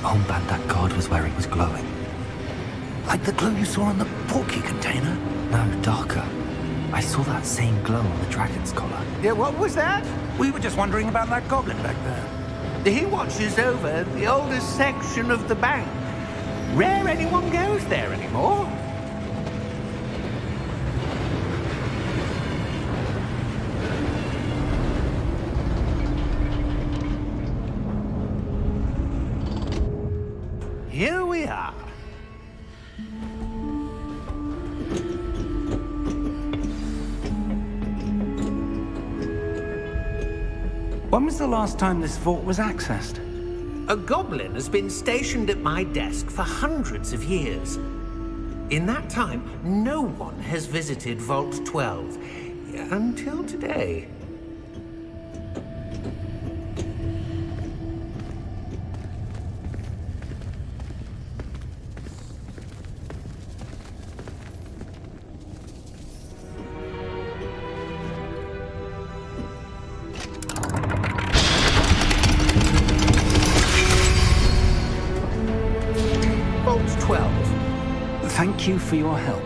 armband that guard was wearing was glowing. Like the glow you saw on the porky container? No, darker. I saw that same glow on the dragon's collar. Yeah, what was that? We were just wondering about that goblin back there. He watches over the oldest section of the bank. Rare anyone goes there anymore. Here we are. When was the last time this vault was accessed? A goblin has been stationed at my desk for hundreds of years. In that time, no one has visited Vault 12 until today. Thank you for your help.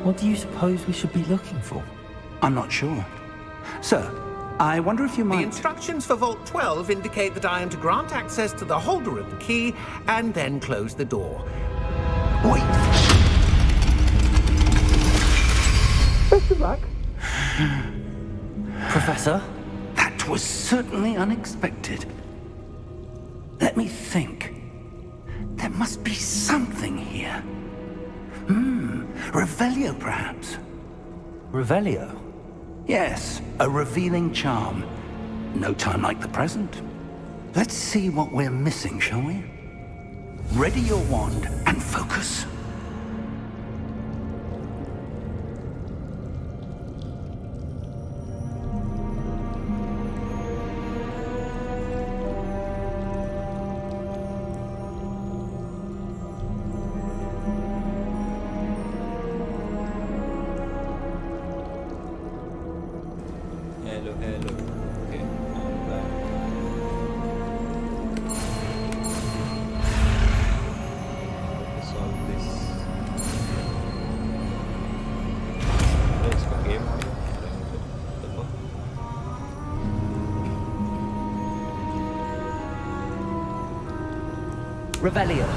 What do you suppose we should be looking for? I'm not sure. Sir, I wonder if you might... The instructions for Vault 12 indicate that I am to grant access to the holder of the key and then close the door. Wait! Best of luck. Professor? That was certainly unexpected. Let me think. There must be something here. Revelio, perhaps. Revelio? Yes, a revealing charm. No time like the present. Let's see what we're missing, shall we? Ready your wand and focus. Hello. Okay, I'm back. Solve this. इसका game हो गया। Revelio.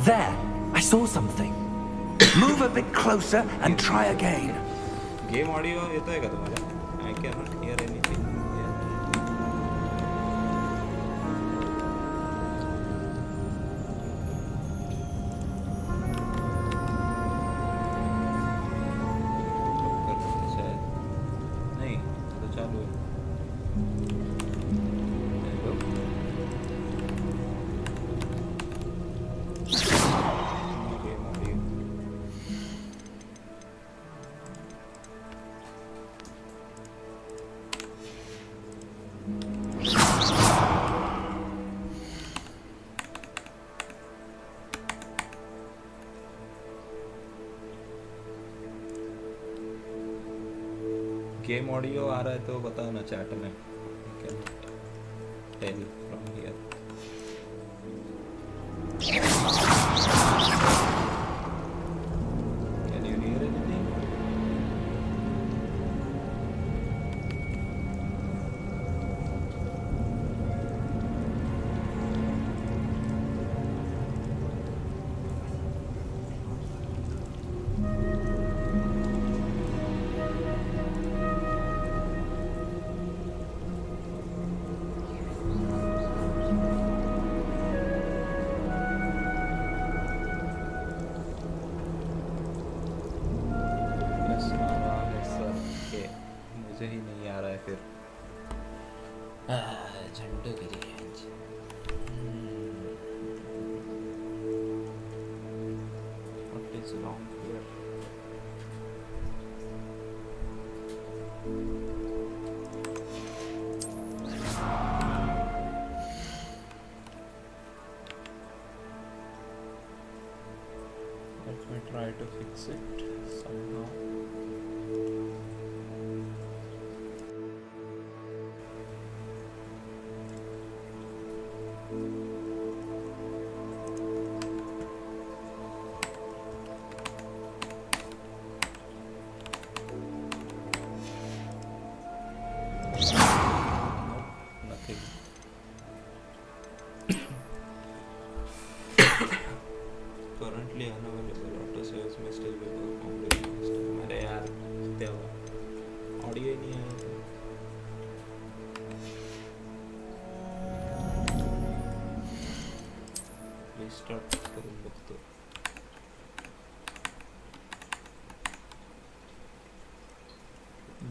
There! I saw something. Move a bit closer and try again. Game audio येतो आहे का तुम्हाला? I cannot hear anything. नहीं तो चालू है. Game audio. गेम ऑडियो आ रहा है तो बताओ ना चैट में. Tell from here. Can you hear anything? मुझे ही नहीं आ रहा है फिर. झंडूगिरी range. What is wrong here?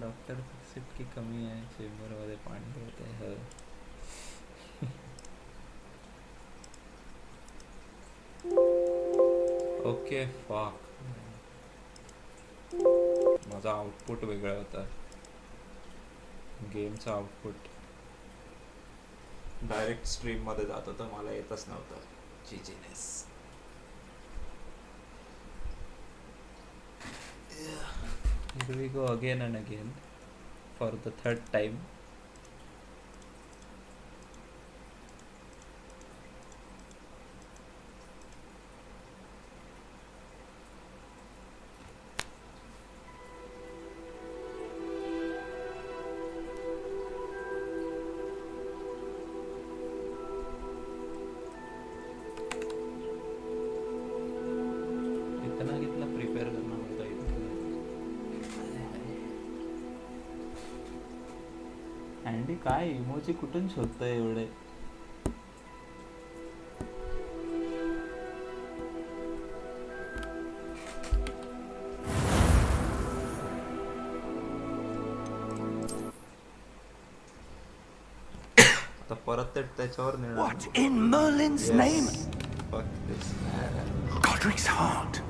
Doctor सिप की कमी आहे चेंबरमध्ये पाणी पडते ओके फक माझा आउटपुट वेगळा होता गेमचा आउटपुट डायरेक्ट स्ट्रीम मध्ये जात होतं मला येतच नव्हतं जीजीनेस Here we go again and again for the third time. कितना प्रिपेयर करना पड़ता है अँडी काय इमोजी कुठून शोधतोय एवढे आता परत ते त्याच्यावर What in Merlin's name? Fuck this. Godric's heart.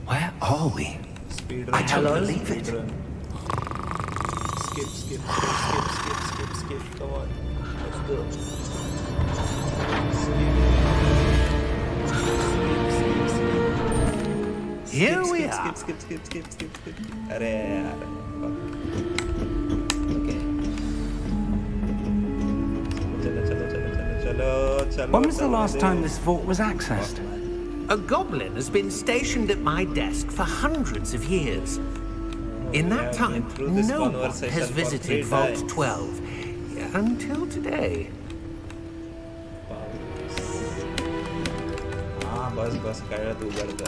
Where are we? Speed I run. don't believe it. Speed run. Skip. Come on. Let's go. Here we are. Skip. अरे यार. Okay. चलो. When was the last time this vault was accessed? A goblin has been stationed at my desk for hundreds of years. In that time, no one has visited Vault 12 until today. बस कळलं तू उघडतं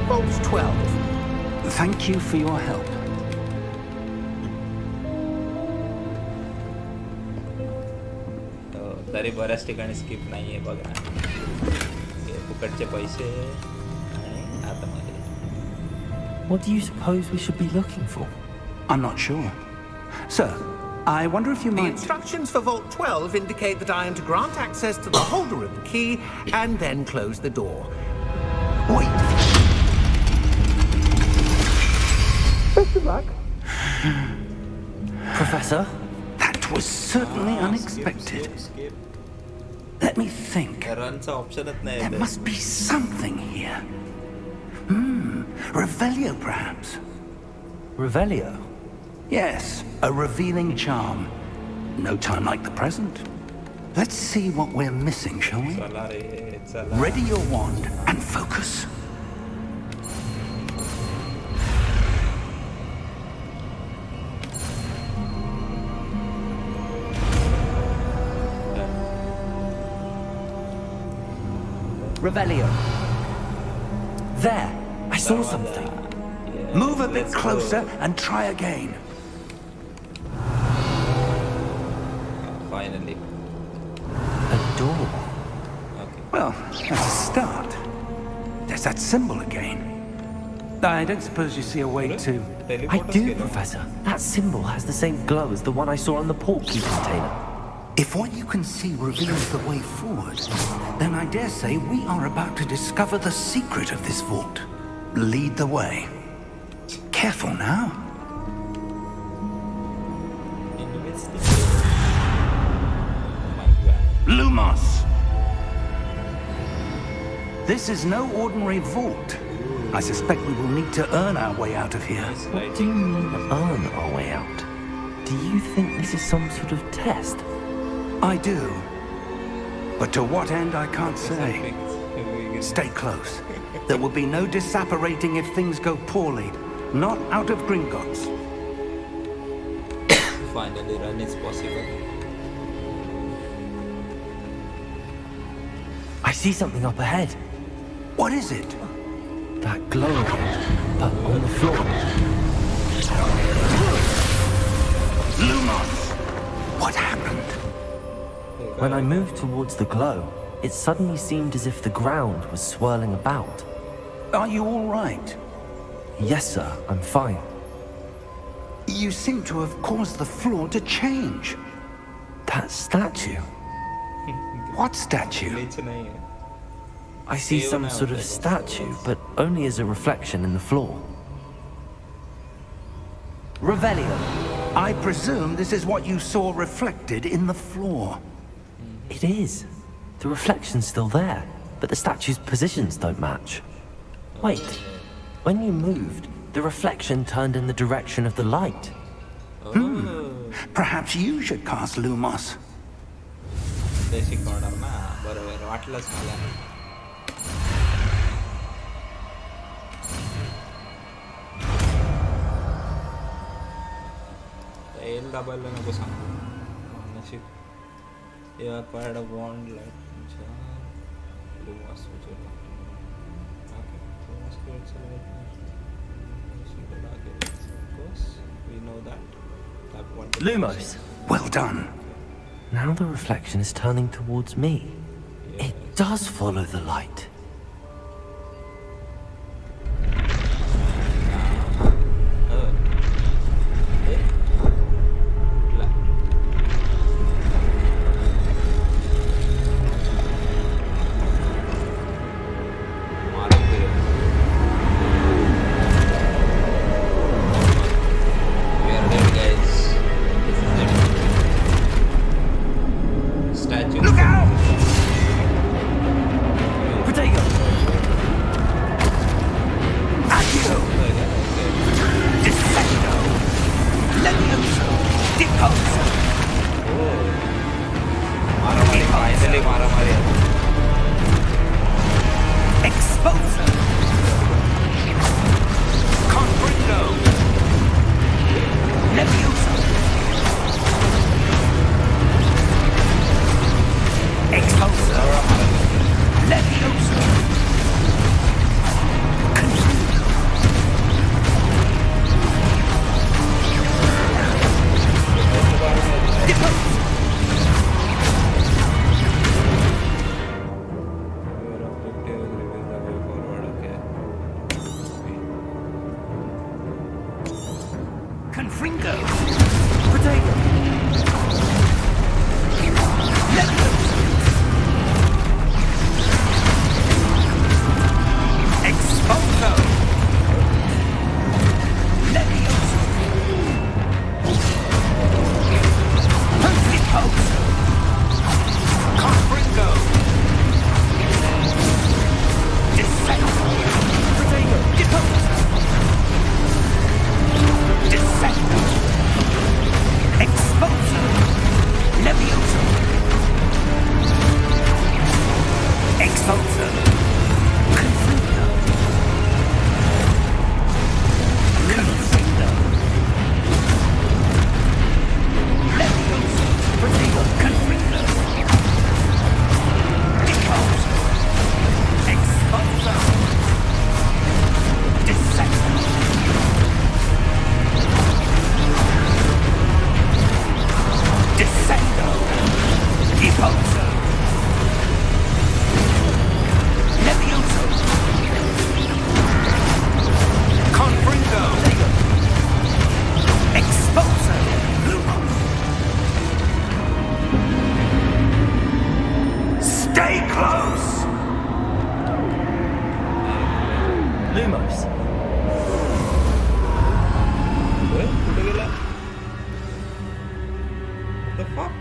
Vault 12. Thank you for your help. तरी बऱ्याच ठिकाणी skip नाहीये बघ ना फुकटचे पैसे आणि आतमध्ये What do you suppose we should be looking for? I'm not sure. Sir, I wonder if you The might... instructions for Vault 12 indicate that I am to grant access to the holder of the key and then close the door. Wait. Best of luck. Professor? That was certainly unexpected. Skip. Let me think. रनचा ऑप्शनच नाही There must be something here. Revelio, perhaps? Revelio? Yes, a revealing charm. No time like the present. Let's see what we're missing, shall we? चला रे चला Ready your wand and focus. Revelio. There! I saw something. Move a bit closer and try again. Finally. A door. Okay. Well, that's a start. There's that symbol again. I don't suppose you see a way to... I do, Professor. That symbol has the same glow as the one I saw on the portkey container. If what you can see reveals the way forward, then I dare say we are about to discover the secret of this vault. Lead the way. Careful now. Lumos! This is no ordinary vault. I suspect we will need to earn our way out of here. What do you mean, earn our way out? Do you think this is some sort of test? I do. But to what end, I can't say. Stay close. There will be no disapparating if things go poorly. Not out of Gringotts. Finally, run is possible. I see something up ahead. What is it? That glow again, but on the floor. Lumos! What happened? When I moved towards the glow, it suddenly seemed as if the ground was swirling about. Are you all right? Yes, sir, I'm fine. You seem to have caused the floor to change. That statue. What statue? glitch नहीं है. I see Save some now, sort of like, statue, but only as a reflection in the floor. Revelio. I presume this is what you saw reflected in the floor. It is. The reflection's still there, but the statue's positions don't match. Wait. When you moved, the reflection turned in the direction of the light. Perhaps you should cast Lumos. Basic order ना बरोबर वाटलंच मला. L double नको सांगू. नशीब. You acquired a wand like Lumos which is okay. Lumos creates a of course we know that. Lumos. Well done. Now the reflection is turning towards me. It does follow the light.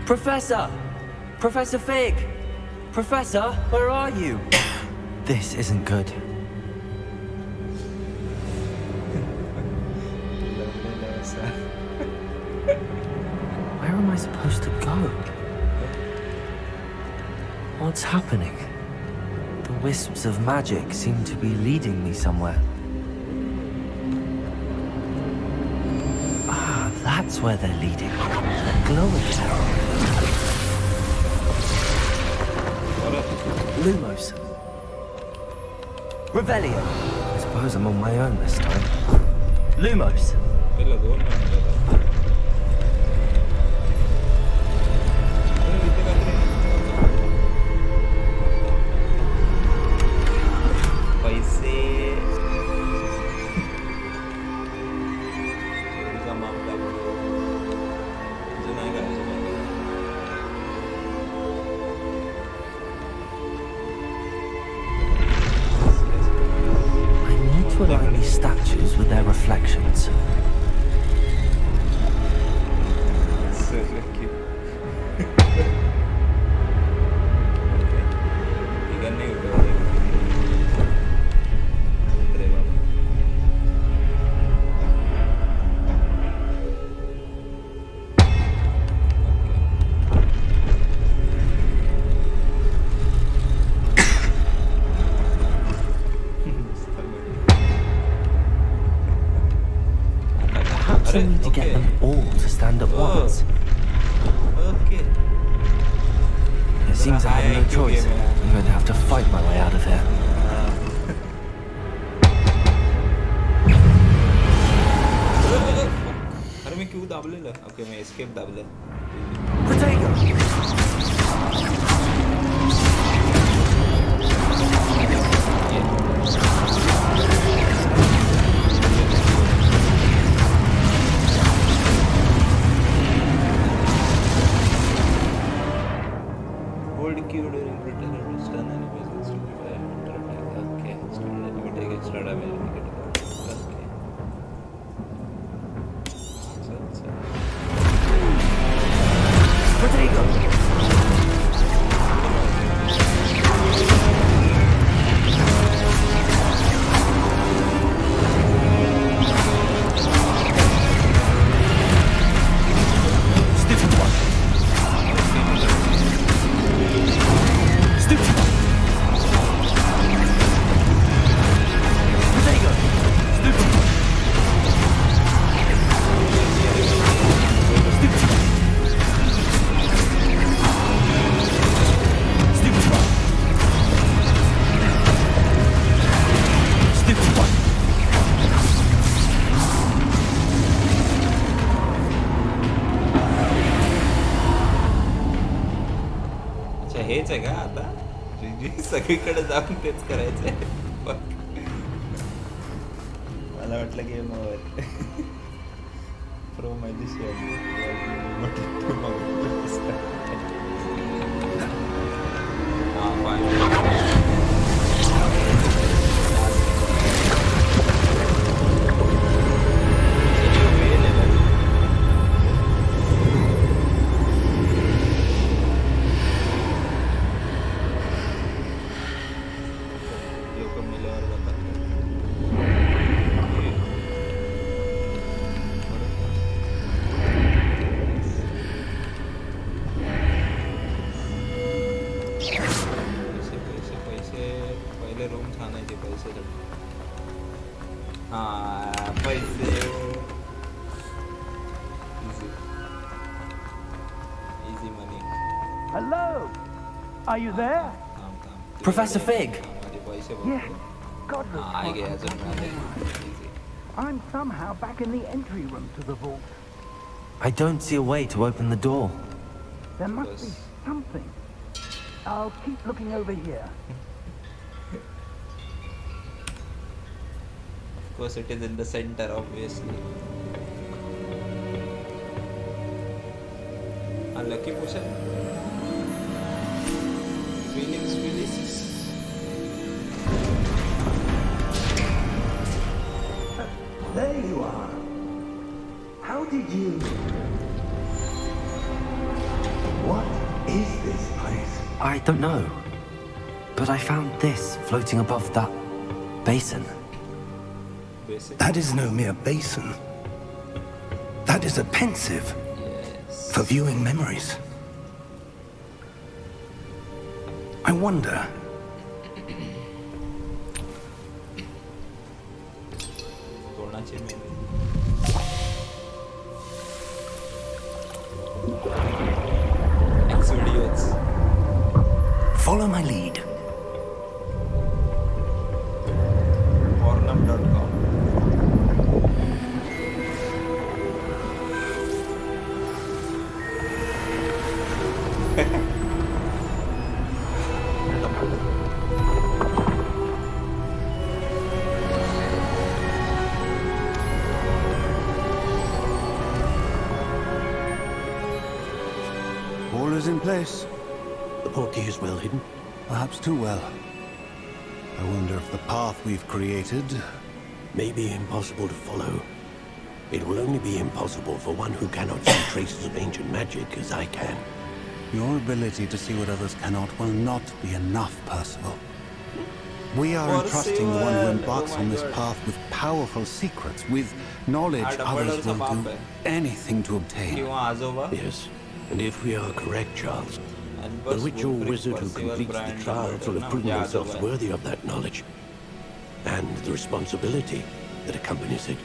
Professor! Professor Fig! Professor, where are you? This isn't good. Where am I supposed to go? What's happening? The wisps of magic seem to be leading me somewhere. Ah, that's where they're leading. The glowing tower. Lumos. Revelio. I suppose I'm on my own this time. Lumos. align these statues with their reflections? So lucky. ఇవన్నీ ఉపయోగాలు. అరే బాబు. Perhaps I need to get them all to stand at once. Okay. It seems I have no choice. I'm going to have to fight my way out of here. अरे मैं क्यों दाबलेला? Okay, मैं escape दाबले. Protego! Hold Q during return and stun enemies with stupid okay, stun enemy take extra damage when you get it. Okay. So. Protego! Stupid one! Stupid one! Protego! Stupid one! Stupid one! Stupid one! Stupid one! अच्छा हेच आहे का आता सगळीकडे जाऊन तेच करायचंय मला वाटलं गेम ओव्हर प्रो मॅजिशियन लोक मेल्यावर जातात पैसे पहिले रूम छानायचे पैसे हा पैसे easy money Hello! Are you there? Professor Fig! पैसे Yeah. God, I guess easy. I'm somehow back in the entry room to the vault. I don't see a way to open the door. There must be something. I'll keep looking over here. Of course, it is in the center, obviously. A lucky potion. Feelings. There you are. How did you... What is this place? I don't know. But I found this floating above that basin. Basic. That is no mere basin. That is a pensive Yes. for viewing memories. I wonder... कोणाची memory X videos. Follow my lead. Pornhub.com. All is in place. The portkey is well hidden. Perhaps too well. I wonder if the path we've created may be impossible to follow. It will only be impossible for one who cannot see traces of ancient magic as I can. Your ability to see what others cannot will not be enough, Percival. We are entrusting the one who embarks on this path with powerful secrets, with knowledge others will do anything to obtain. Yes, and if we are correct, Charles, the witch or wizard who completes the trials will have proven themselves worthy of that knowledge and the responsibility that accompanies it.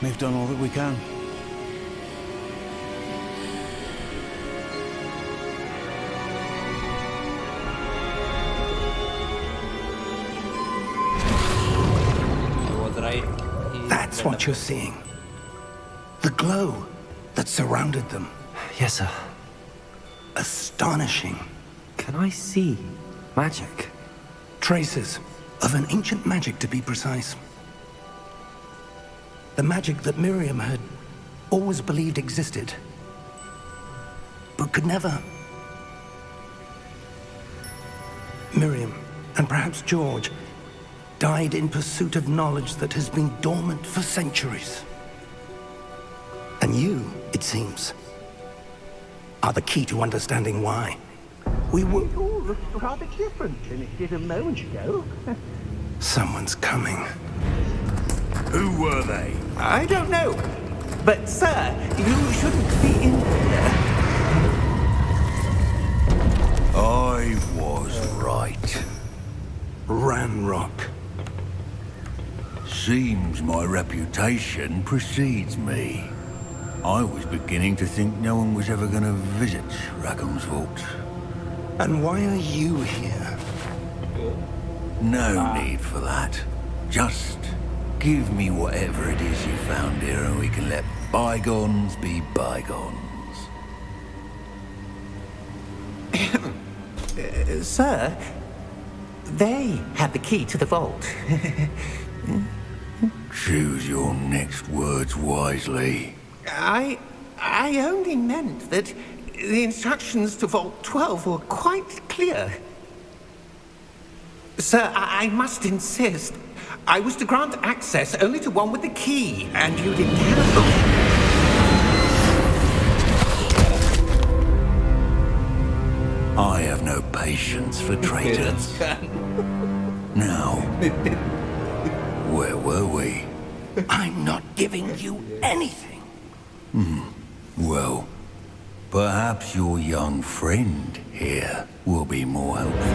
We've done all that we can. That's what you're seeing. The glow that surrounded them. Yes, sir. Astonishing. Can I see magic? Traces of an ancient magic, to be precise. The magic that Miriam had always believed existed, but could never. Miriam, and perhaps George, died in pursuit of knowledge that has been dormant for centuries. And you, it seems, are the key to understanding why. We were... It all looks rather different than it did a moment ago. Someone's coming. Who were they? I don't know. But, sir, you shouldn't be in here. I was right. Ranrock. Seems my reputation precedes me. I was beginning to think no one was ever going to visit Rackham's Vault. And why are you here? No need for that. Just give me whatever it is you found here and we can let bygones be bygones. Sir, they had the key to the vault. Choose your next words wisely. I only meant that the instructions to Vault 12 were quite clear. Sir, I must insist. I was to grant access only to one with the key, and you didn't have them. I have no patience for traitors. Now, where were we? I'm not giving you anything. Well, perhaps your young friend here will be more helpful.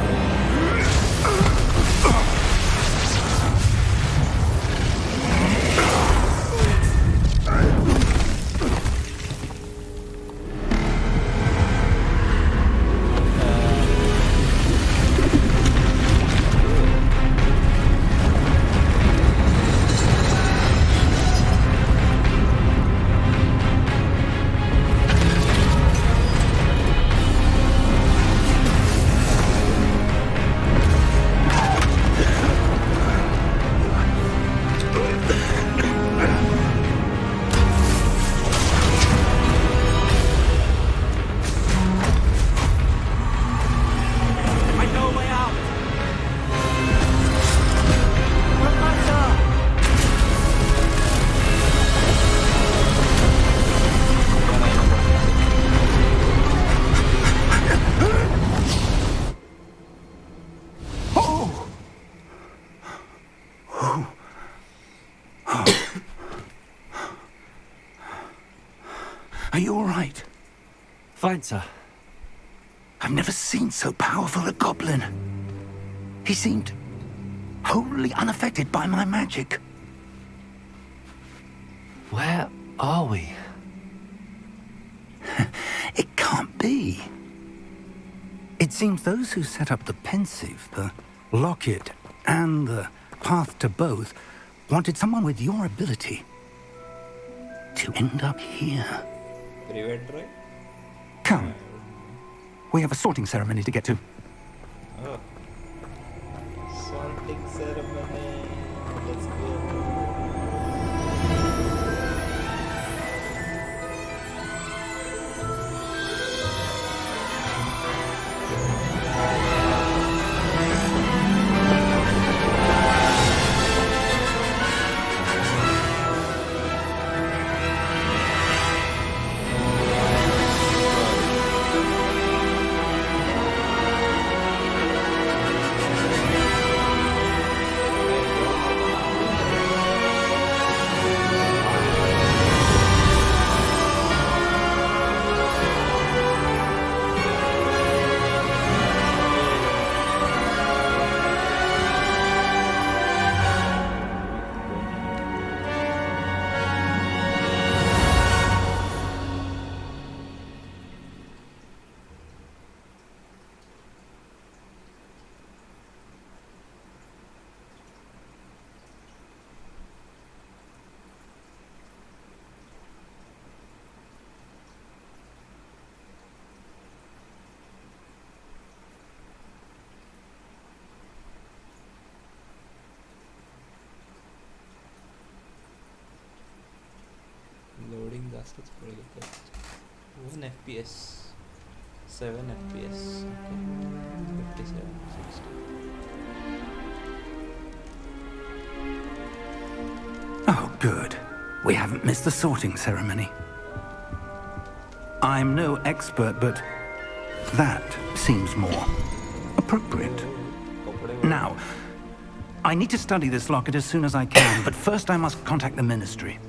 Are you all right? Fine, sir. I've never seen so powerful a goblin. He seemed wholly unaffected by my magic. Where are we? It can't be. It seems those who set up the pensive, the locket, and the path to both wanted someone with your ability to end up here. Come. We have a sorting ceremony to get to. Oh. Sorting ceremony. Let's go. That's pretty good test. 1 FPS. 7 FPS. Okay. 57, 60. Oh, good. We haven't missed the sorting ceremony. I'm no expert, but that seems more appropriate. Now, I need to study this locket as soon as I can, but first I must contact the Ministry.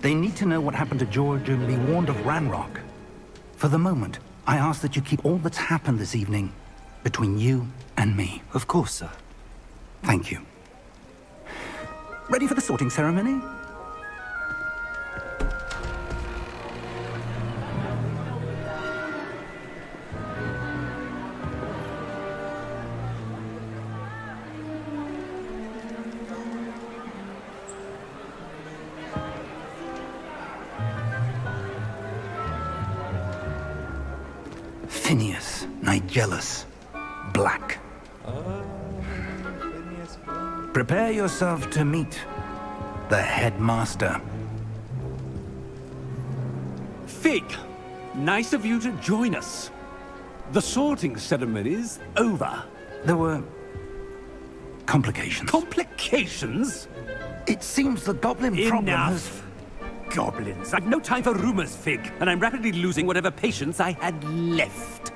They need to know what happened to George and be warned of Ranrock. For the moment, I ask that you keep all that's happened this evening between you and me. Of course, sir. Thank you. Ready for the sorting ceremony? Phineas, Nigellus, Black. Prepare yourself to meet the headmaster. Fig, nice of you to join us. The sorting ceremony's over. There were complications. Complications? It seems the goblin problem has... Enough! Goblins. I've no time for rumors, Fig, and I'm rapidly losing whatever patience I had left.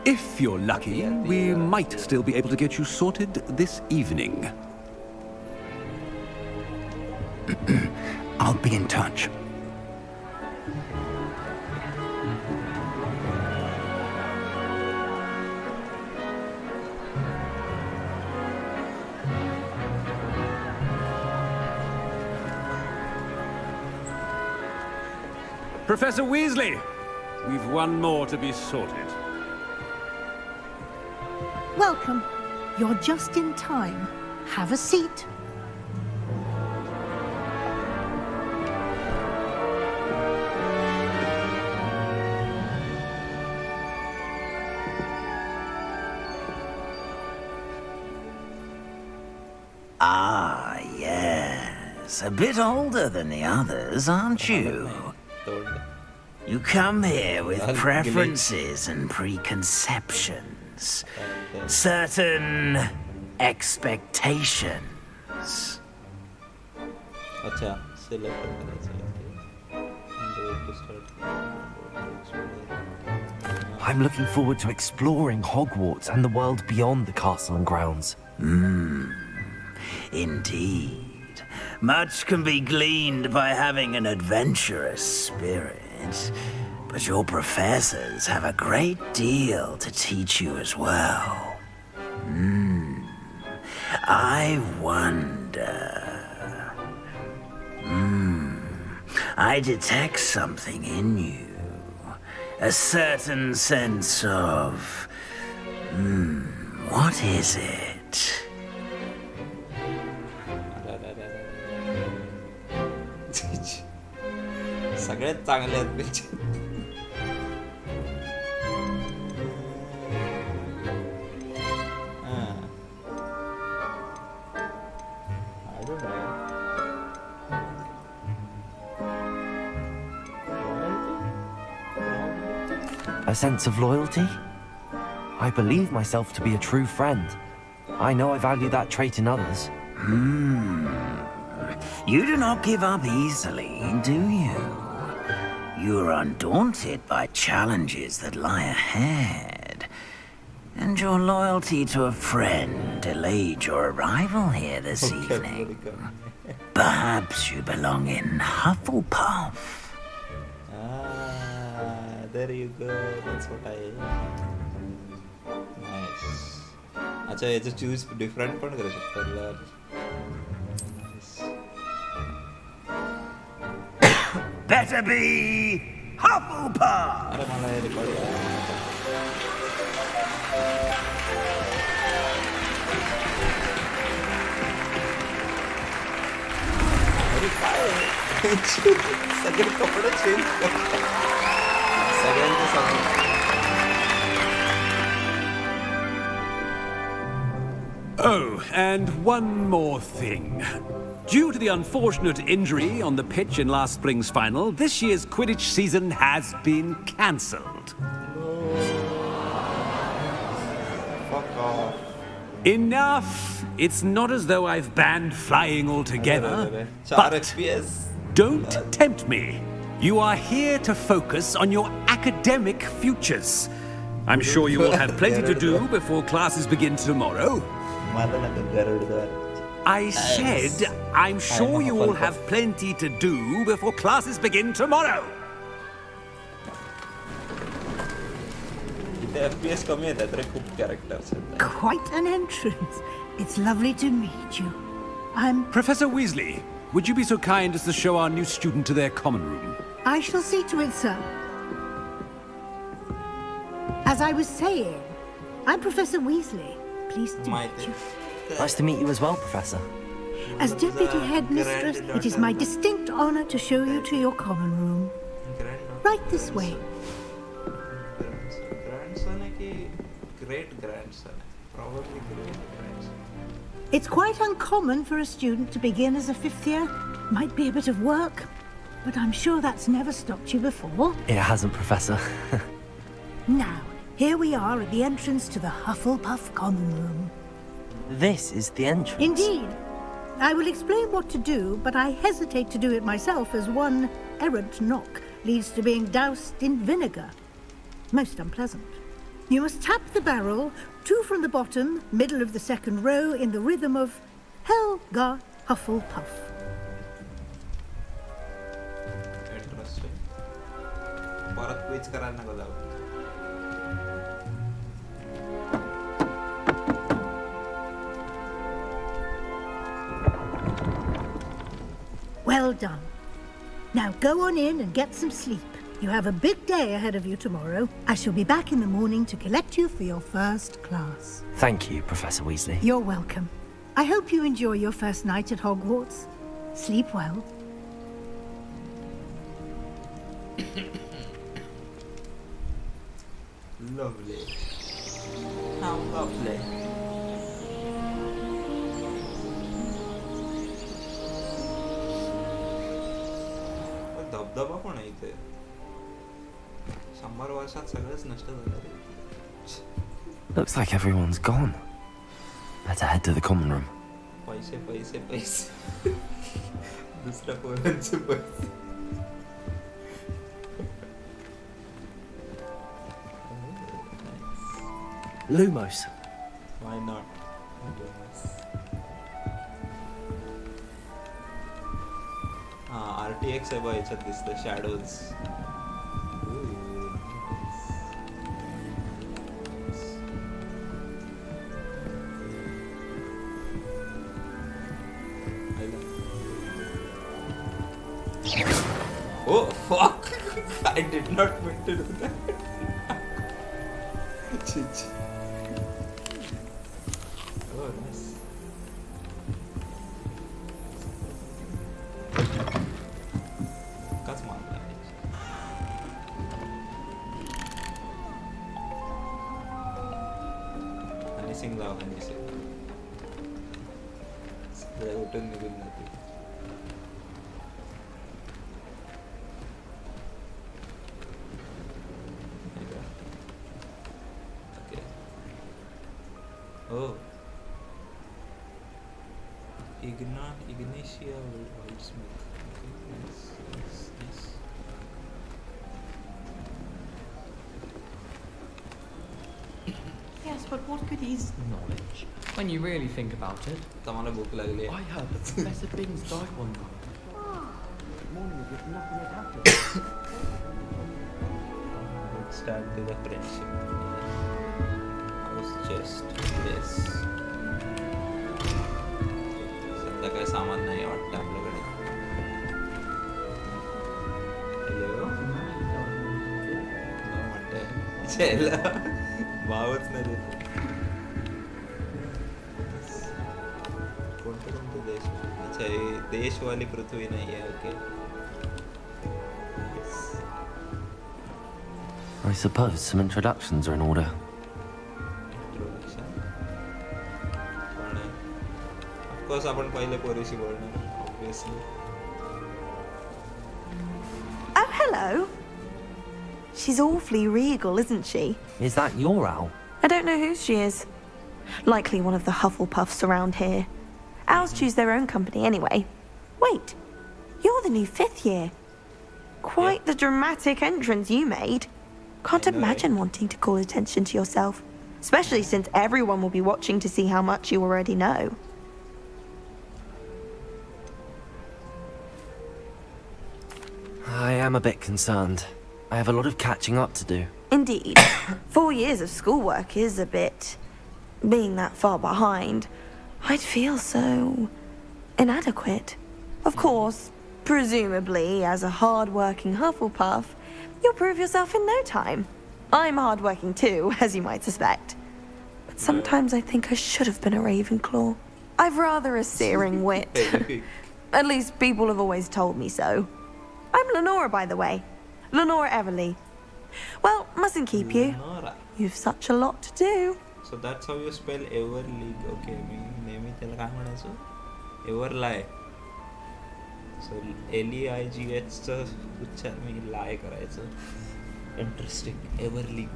If you're lucky, we might still be able to get you sorted this evening. I'll be in touch. Professor Weasley, we've one more to be sorted. Welcome. You're just in time. Have a seat. Ah, yes. A bit older than the others, aren't you? You come here with preferences and preconceptions. Certain expectations. अच्छा, select करना चाहिए. And wait to start. I'm looking forward to exploring Hogwarts and the world beyond the castle and grounds. Indeed. Much can be gleaned by having an adventurous spirit. But your professors have a great deal to teach you as well. I wonder... I detect something in you. A certain sense of... what is it? सगळ्यात चांगले आहेत picture. I don't know. A sense of loyalty? I believe myself to be a true friend. I know I value that trait in others. You do not give up easily, do you? You are undaunted by challenges that lie ahead. And your loyalty to a friend delayed your arrival here this evening. Perhaps you belong in Hufflepuff. Ah, there you go. That's what I... Nice. अच्छा याचं choose different पण करू शकतो. Better be Hufflepuff! अरे मला हे record अरे काय सगळे कपडे चेंज कर सगळ्यांचे सगळे Oh, and one more thing. Due to the unfortunate injury on the pitch in last spring's final, this year's Quidditch season has been cancelled. Fuck off. Enough! It's not as though I've banned flying altogether, Four but FPS. don't tempt me. You are here to focus on your academic futures. I'm sure you will have plenty to do before classes begin tomorrow. I said, I'm sure you will have plenty to do before classes begin tomorrow. FPS कमी येतात रे खूप characters आहेत. Quite an entrance. It's lovely to meet you. I'm... Professor Weasley, would you be so kind as to show our new student to their common room? I shall see to it, sir. As I was saying, I'm Professor Weasley. Pleased to meet you. Nice to meet you as well, Professor. As Deputy Headmistress, it is my distinct honor to show you to your common room. Right this way. Grandson है कि great grandson? Probably great grandson. It's quite uncommon for a student to begin as a fifth year. Might be a bit of work, but I'm sure that's never stopped you before. It hasn't, Professor. Now, here we are at the entrance to the Hufflepuff common room. This is the entrance. Indeed. I will explain what to do, but I hesitate to do it myself as one errant knock leads to being doused in vinegar. Most unpleasant. You must tap the barrel, 2 from the bottom, middle of the second row, in the rhythm of Helga Hufflepuff. Interesting. परत quiz करायला नको जाऊ. Well done. Now go on in and get some sleep. You have a big day ahead of you tomorrow. I shall be back in the morning to collect you for your first class. Thank you, Professor Weasley. You're welcome. I hope you enjoy your first night at Hogwarts. Sleep well. Lovely. How lovely. धबधबा पण आहे इथे. 100 वर्षात सगळंच नष्ट झालं रे. Looks like everyone's gone. Better head to the common room. पैसे पैसे पैसे. दुसऱ्या पोरांचे पैसे. Lumos. Why not? RTX आहे बघ याच्यात दिसतं shadows. Oh fuck! I did not mean to do that. Oh nice. Kaç मारला आहे? आणि सिंग लाव आणि सिंग. सगळे उठून निघून जाते. Oh. Ignitia Wildsmith. Okay, nice. Yes, but what good is knowledge when you really think about it? तमाला भूख लागली आहे. I heard that Professor Bings died one night. Let's start to the friendship. House chest. Yes. सध्या काही सामान नाही वाटतं आपल्याकडे. Hello. म्हणते चला भावच नाही देत. कोणते देश? अच्छा हे देशवाली पृथ्वी नाही आहे. Okay. I suppose some introductions are in order. Introduction. पण ऑफकोर्स आपण पहिले पोरीशी बोलणार obviously. Oh, hello. She's awfully regal, isn't she? Is that your owl? I don't know who she is. Likely one of the Hufflepuffs around here. Owls choose their own company anyway. Wait, you're the new 5th year. Quite the dramatic entrance you made. Can't imagine wanting to call attention to yourself, especially since everyone will be watching to see how much you already know. I am a bit concerned. I have a lot of catching up to do. Indeed. 4 years of schoolwork is a bit... Being that far behind, I'd feel so... inadequate. Of course, presumably, as a hard-working Hufflepuff, you'll prove yourself in no time. I'm hard-working too, as you might suspect. But sometimes I think I should have been a Ravenclaw. I've rather a searing wit. At least people have always told me so. I'm Lenora, by the way. Lenora Everly. Well, mustn't keep you. Lenora. You've such a lot to do. So that's how you spell Everly. Okay, मी नेहमी त्याला काय म्हणायचो? Everly. So L-E-I-G-H चा उच्चार मी lie करायचो. Interesting. Everly.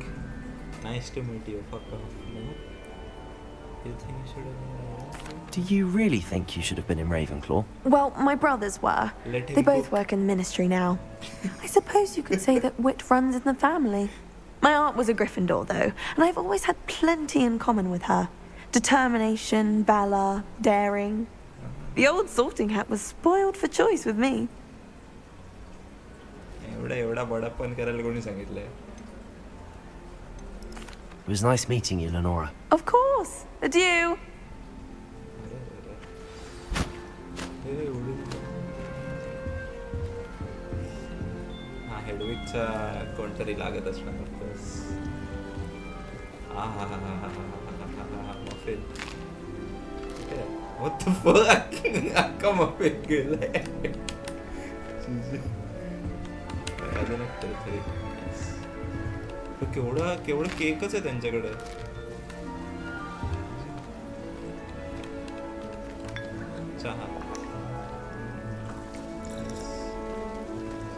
Nice to meet you. Fuck off. No? You think you should have been... Do you really think you should have been in Ravenclaw? Well, my brothers were. They both work in ministry now. I suppose you could say that wit runs in the family. My aunt was a Gryffindor, though, and I've always had plenty in common with her. Determination, valor, daring. The old sorting hat was spoiled for choice with me. एवढा बडापण करायला कोणी सांगितलंय? It was nice meeting you, Lenora. Of course. Adieu. हा हेडविगचा कोणतरी लागत असणार of course. Muffin. What the fuck? अख्खा muffin गेलाय. अजून एक तरी. केवढं केकच आहे त्यांच्याकडे. चहा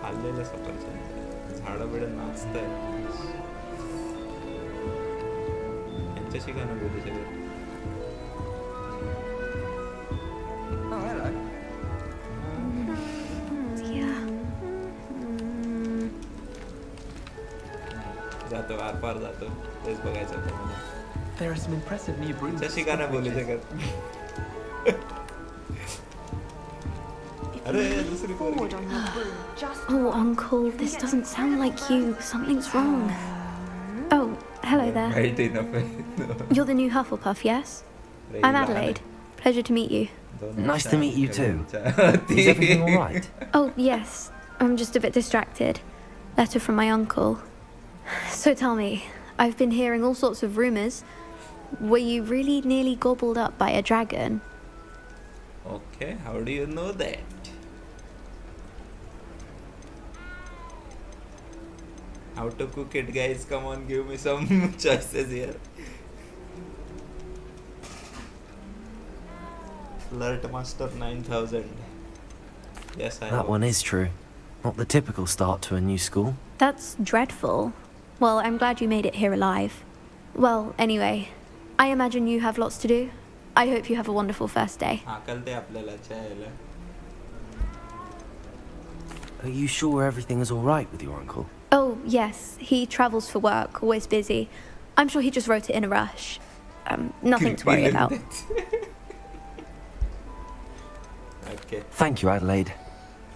खाल्लेलं सफरचंद. झाडं बिडं नाचत आहेत. यांच्याशी गाणं बोलू शकत. जातो आरपार जातो तेच बघायचं होतं मला. There are some impressive new brooms. त्याच्याशी गाणं बोलू शकत. अरे दुसरी पोरगी. Oh, Uncle, this doesn't sound like you. Something's wrong. Oh, hello there. Right enough. You're the new Hufflepuff, yes? I'm Adelaide. Pleasure to meet you. Nice to meet you too. Is everything all right? Oh, yes. I'm just a bit distracted. Letter from my uncle. So tell me, I've been hearing all sorts of rumours. Were you really nearly gobbled up by a dragon? Okay, how do you know that? How to cook it, guys? Come on, give me some choices here. Flirt Master 9000. Yes, That one is true. Not the typical start to a new school. That's dreadful. Well, I'm glad you made it here alive. Well, anyway, I imagine you have lots to do. I hope you have a wonderful first day. Are you sure everything is all right with your uncle? Oh, yes. He travels for work, always busy. I'm sure he just wrote it in a rush. Nothing to worry about. Okay. Thank you, Adelaide.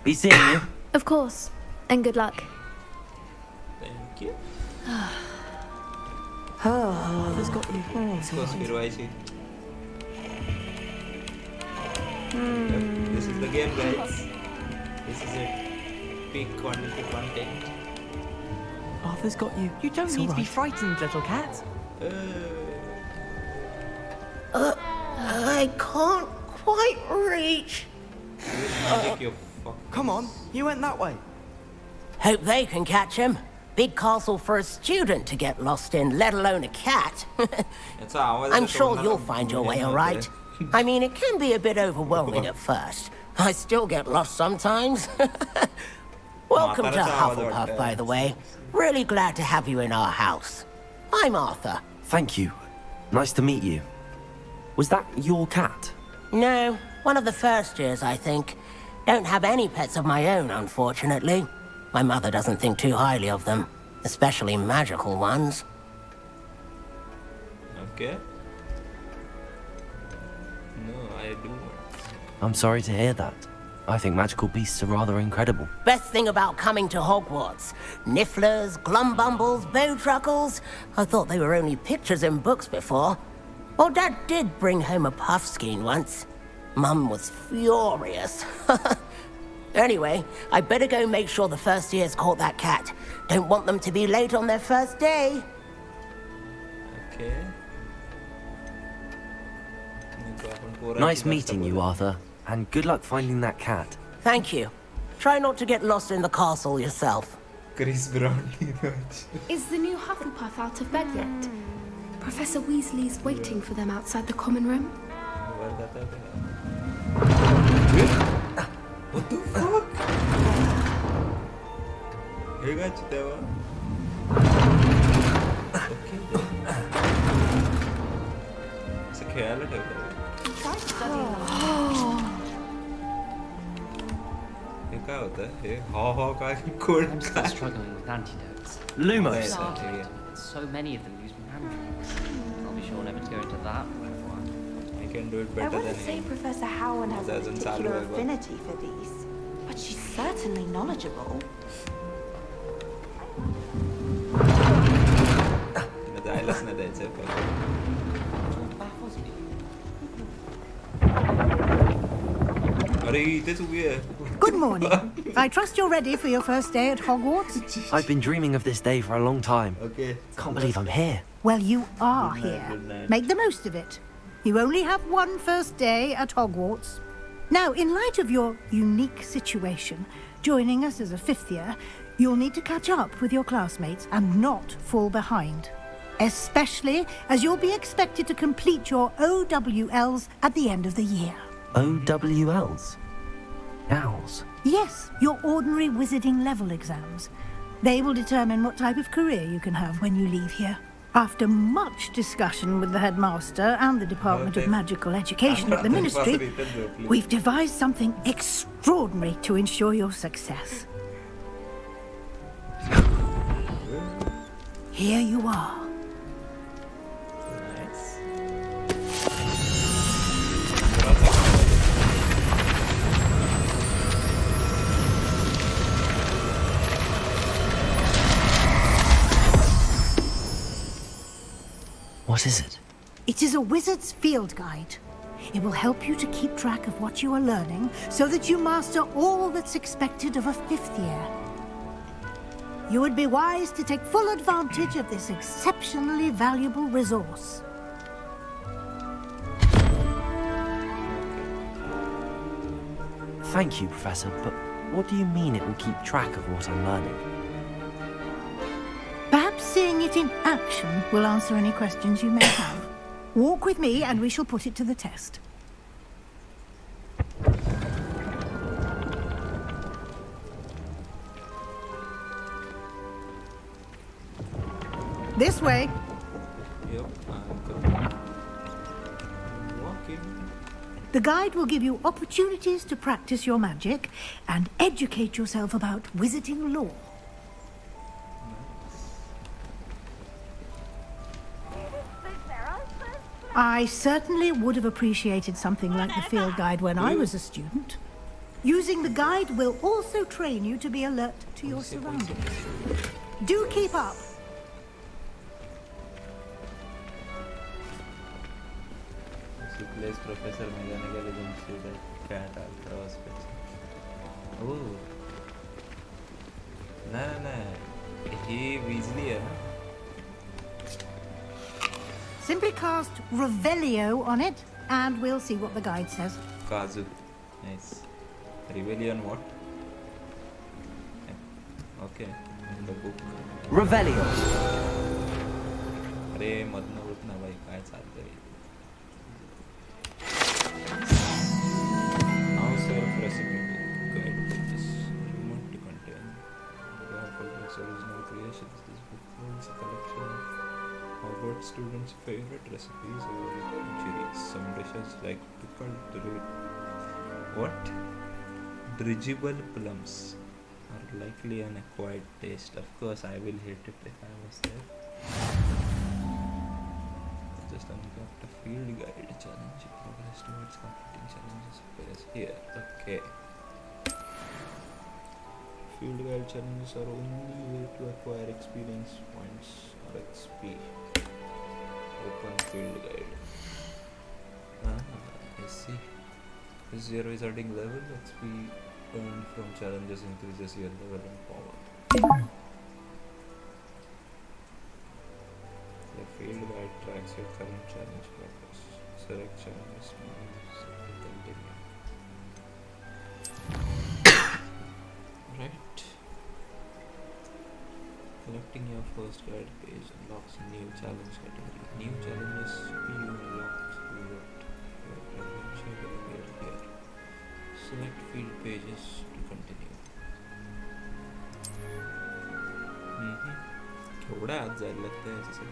Be seeing you. Of course. And good luck. Thank you. Who's got you? Of course, फिरवायची. This is the game, guys. This is it. Peak quantity content. Arthur's got you. You don't need to be frightened, little cat. I can't quite reach. Magic, you fuck. Come on, you went that way. Hope they can catch him. Big castle for a student to get lost in, let alone a cat. I'm sure you'll find your way, all right? I mean, it can be a bit overwhelming at first. I still get lost sometimes. Welcome to Hufflepuff, by the way. Really glad to have you in our house. I'm Arthur. Thank you. Nice to meet you. Was that your cat? No, one of the first years, I think. Don't have any pets of my own, unfortunately. My mother doesn't think too highly of them, especially magical ones. Okay. No, I do. I'm sorry to hear that. I think magical beasts are rather incredible. Best thing about coming to Hogwarts. Nifflers, glumbumbles, bowtruckles. I thought they were only pictures in books before. Well, Dad did bring home a puffskein once. Mum was furious. Anyway, I better go make sure the first years caught that cat. Don't want them to be late on their first day. Okay. Nice meeting you, Arthur. And good luck finding that cat. Thank you. Try not to get lost in the castle yourself. Chris Brown. Is the new Hufflepuff out of bed yet? Professor Weasley's waiting for them outside the common room. What the fuck? Hey guys, okay. It's a खेल है ये क्या होता है ये हा का code struggling with antidotes. Lumos. So many of them use mandrake. I'll be sure never to go into that. I can do it I better wouldn't than say him. Professor Howard has a Doesn't sound particular like one. affinity for these, but she's certainly knowledgeable. जायलाच नाही द्यायचं अरे इथेच उभी आहे Good morning. I trust you're ready for your first day at Hogwarts. I've been dreaming of this day for a long time. Okay. Can't believe I'm here. Well, you are Good night, here. good night. Make the most of it. You only have one first day at Hogwarts. Now, in light of your unique situation, joining us as a fifth year, you'll need to catch up with your classmates and not fall behind. Especially as you'll be expected to complete your OWLs at the end of the year. OWLs? Owls? Yes, your ordinary wizarding level exams. They will determine what type of career you can have when you leave here. After much discussion with the headmaster and the Department of Magical Education at the Ministry, we've devised something extraordinary to ensure your success. Here you are. What is it? It is a wizard's field guide. It will help you to keep track of what you are learning so that you master all that's expected of a fifth year. You would be wise to take full advantage of this exceptionally valuable resource. Thank you, Professor, but what do you mean it will keep track of what I'm learning? Perhaps seeing it in action will answer any questions you may have. Walk with me and we shall put it to the test. This way. Yep, I'm coming. Walking. The guide will give you opportunities to practice your magic and educate yourself about wizarding lore. I certainly would have appreciated something like the field guide when I was a student. Using the guide will also train you to be alert to your surroundings. Do keep up. Replace Professor Mechanical Agency that cat ultra hospital. Oh. No. He Weasley है ना? Simply cast Revelio on it, and we'll see what the guide says. Kazu. Nice. Rebellion what? Okay. In the book. Revelio. अरे मत ना उठना भाई काय चालतंय recipes or injuries. Some dishes like pickled dirigible plums are likely an acquired taste. Of course, I will hate it if I was there. Just unlocked a field guide challenge. Progress towards completing challenges appears here. Okay. Field guide challenges are only way to acquire experience points or XP. Open field guide. I see. Is your wizarding level, XP earned from challenges increases your level and power. The field guide tracks your current challenge progress. Select challenges to continue. Right. Collecting your first guide page unlocks a new challenge category. New challenges you unlock through it. Your adventure will appear here. Select field pages to continue. थोड़ा आज ज़्यादा लगता है ऐसे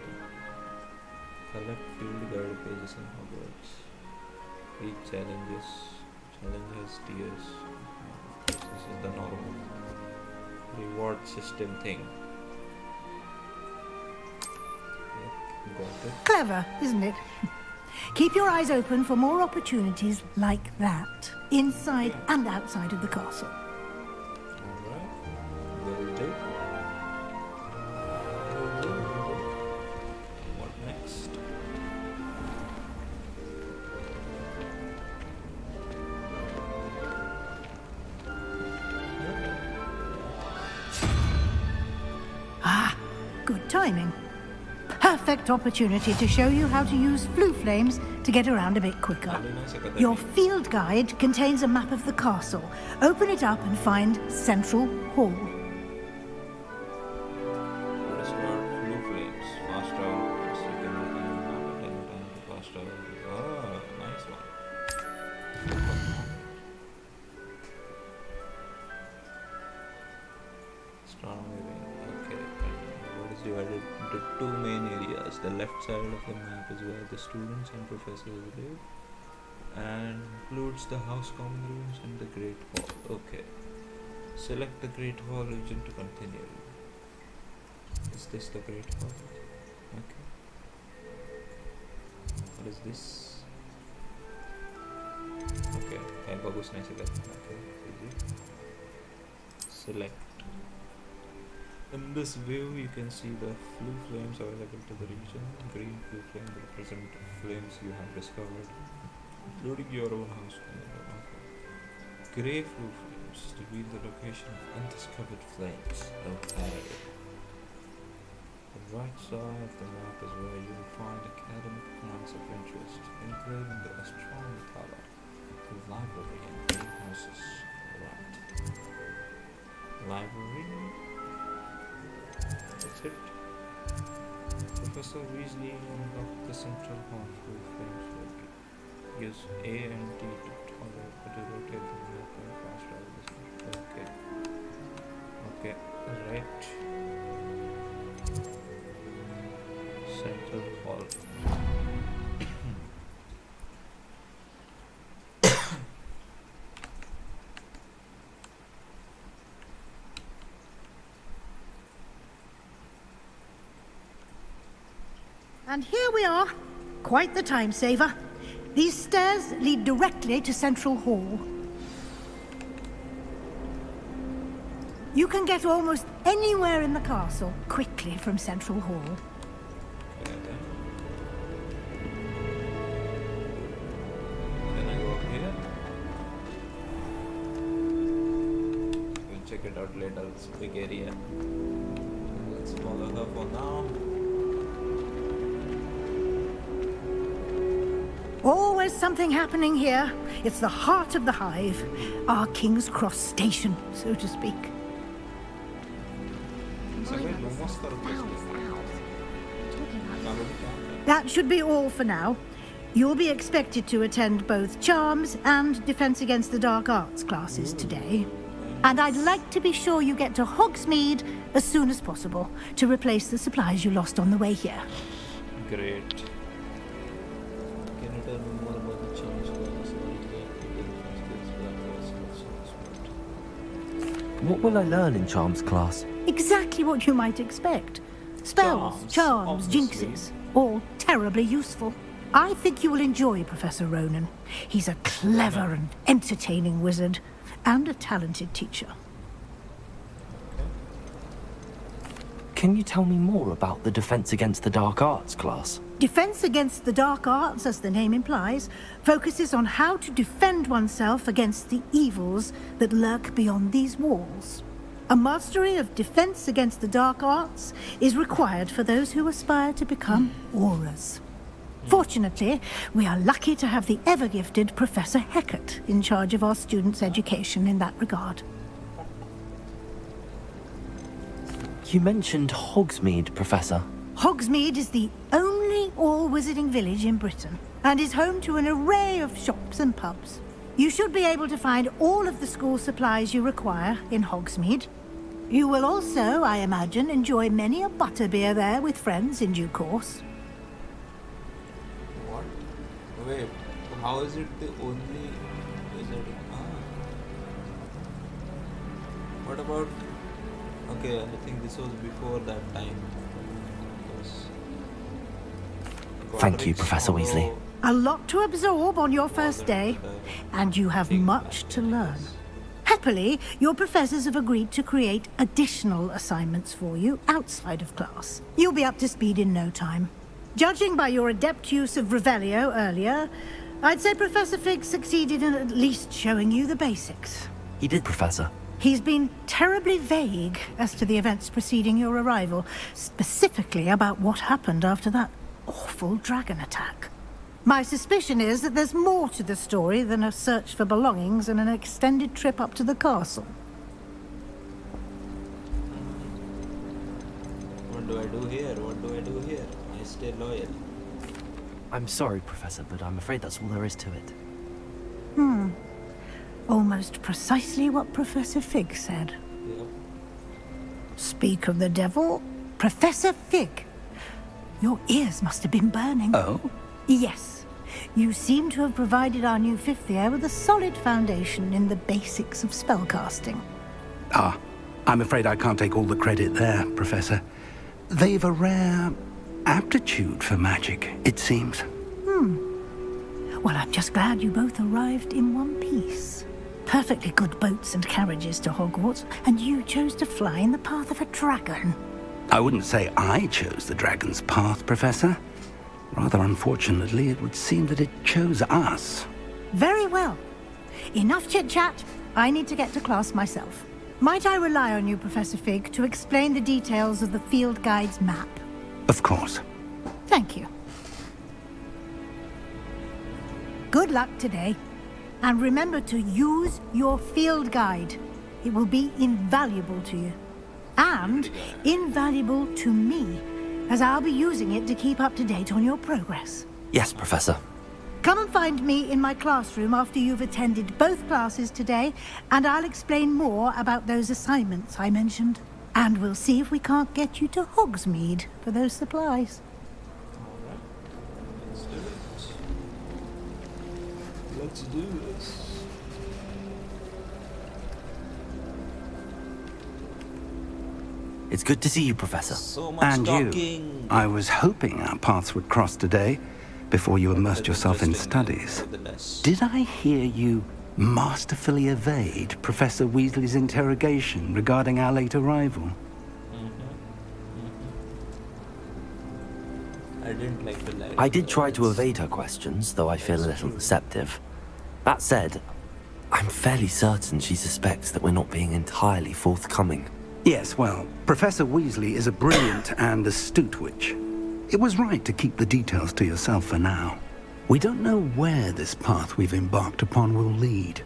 Collect field guide pages in Hogwarts. Each challenge has tiers. This is the normal reward system thing. Got it. Clever, isn't it? Keep your eyes open for more opportunities like that, inside and outside of the castle. Alright, will do. What next? Ah, good timing. Perfect opportunity to show you how to use flue flames to get around a bit quicker. Your field guide contains a map of the castle. Open it up and find Central Hall. What is called flue flames? Fast travel. You can open a map at any time to fast travel. Oh, nice one. Astronomy wing. Okay. What is divided into two main areas. The left side of the map is where the students and professors live and includes the house common rooms and the Great Hall. Okay. Select the Great Hall region to continue. Is this the Great Hall? Okay. What is this? Okay. Okay. Select. In this view, you can see the flue flames available to the region. Green flue flame represent flames you have discovered, including your own house. Okay. Grey flue flames reveal the location of undiscovered flames. Okay. The right side of the map is where you will find academic plants of interest, including the astronomy tower, the library, and greenhouses. Right. Library. That's it. Professor Weasley unlocked the Central Hall flue flames. Use A and D to rotate the map and fast travel this. Okay. Okay. Right. Central Hall. And here we are. Quite the time saver. These stairs lead directly to Central Hall. You can get almost anywhere in the castle quickly from Central Hall. Okay, then. Can I go up here? We'll check it out later. It's a big area. Let's follow her for now. Always something happening here. It's the heart of the hive. Our King's Cross station, so to speak. That should be all for now. You'll be expected to attend both Charms and Defense Against the Dark Arts classes today. And I'd like to be sure you get to Hogsmeade as soon as possible to replace the supplies you lost on the way here. Great. What will I learn in Charms class? Exactly what you might expect. Spells, charms, obviously. jinxes, all terribly useful. I think you will enjoy Professor Ronan. He's a clever and entertaining wizard, and a talented teacher. Can you tell me more about the Defense Against the Dark Arts class? Defense Against the Dark Arts, as the name implies, focuses on how to defend oneself against the evils that lurk beyond these walls. A mastery of Defense Against the Dark Arts is required for those who aspire to become auras. Fortunately, we are lucky to have the ever-gifted Professor Hecat in charge of our students' education in that regard. You mentioned Hogsmeade, Professor. Hogsmeade is the only all-wizarding village in Britain, and is home to an array of shops and pubs. You should be able to find all of the school supplies you require in Hogsmeade. You will also, I imagine, enjoy many a butterbeer there with friends in due course. What? Wait, how is it the only wizard? What about... Okay, I think this was before that time. Thank you, Professor Weasley. A lot to absorb on your first day, and you have much to learn. Happily, your professors have agreed to create additional assignments for you outside of class. You'll be up to speed in no time. Judging by your adept use of Revelio earlier, I'd say Professor Fig succeeded in at least showing you the basics. He did, Professor. He's been terribly vague as to the events preceding your arrival, specifically about what happened after that awful dragon attack. My suspicion is that there's more to the story than a search for belongings and an extended trip up to the castle. What do I do here? What do I do here? I stay loyal. I'm sorry, Professor, but I'm afraid that's all there is to it. Almost precisely what Professor Fig said. Yep. Speak of the devil, Professor Fig. Your ears must have been burning. Oh? Yes. You seem to have provided our new fifth year with a solid foundation in the basics of spellcasting. Ah, I'm afraid I can't take all the credit there, Professor. They've a rare aptitude for magic, it seems. Well, I'm just glad you both arrived in one piece. Perfectly good boats and carriages to Hogwarts, and you chose to fly in the path of a dragon. I wouldn't say I chose the dragon's path, Professor. Rather unfortunately, it would seem that it chose us. Very well. Enough chit-chat. I need to get to class myself. Might I rely on you, Professor Fig, to explain the details of the field guide's map? Of course. Thank you. Good luck today. And remember to use your field guide. It will be invaluable to you. And invaluable to me, as I'll be using it to keep up to date on your progress. Yes, Professor. Come and find me in my classroom after you've attended both classes today, and I'll explain more about those assignments I mentioned. And we'll see if we can't get you to Hogsmeade for those supplies. Let's do this. It's good to see you, Professor. So much And talking. you. I was hoping our paths would cross today, before you immersed yourself in studies. Did I hear you masterfully evade Professor Weasley's interrogation regarding our late arrival? I didn't like the light. I did try to evade her questions, though I feel a little deceptive. That said, I'm fairly certain she suspects that we're not being entirely forthcoming. Yes, well, Professor Weasley is a brilliant and astute witch. It was right to keep the details to yourself for now. We don't know where this path we've embarked upon will lead.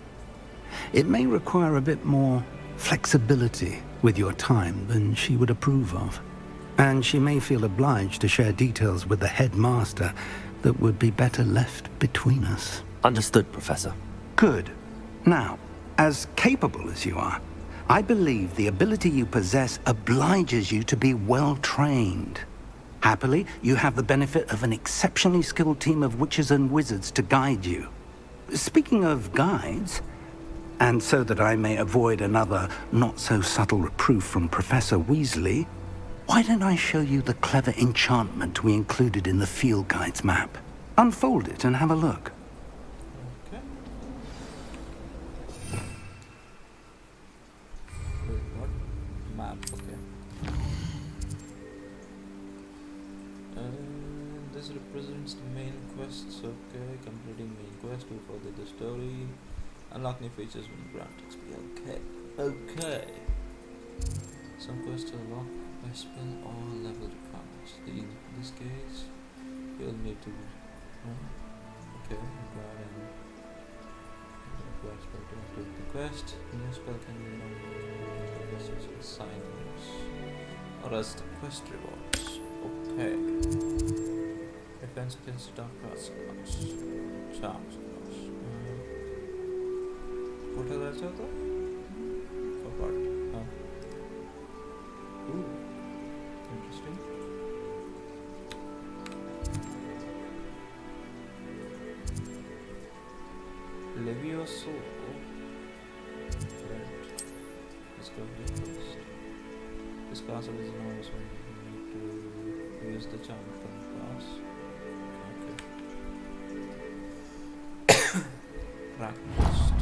It may require a bit more flexibility with your time than she would approve of. And she may feel obliged to share details with the headmaster that would be better left between us. Understood, Professor. Good. Now, as capable as you are, I believe the ability you possess obliges you to be well trained. Happily, you have the benefit of an exceptionally skilled team of witches and wizards to guide you. Speaking of guides, And so that I may avoid another not-so-subtle reproof from Professor Weasley, why don't I show you the clever enchantment we included in the field guide's map? Unfold it and have a look. Okay. Wait, what? Map, okay. This represents the main quests, okay. Completing main quest will further the story. Unlock new features when grant XP, okay. Okay. Some quests are locked by spell or level requirements. In this case, you'll need to okay, require spell to complete the quest. New spell can be assigned or as the quest rewards. Okay. Defense against dark arts charms. What are that other? Forgot. Ooh. Interesting. Levioso. Right. Let's go here first. This castle is enormous when you need to use the charm from the pass. Okay. Practiced.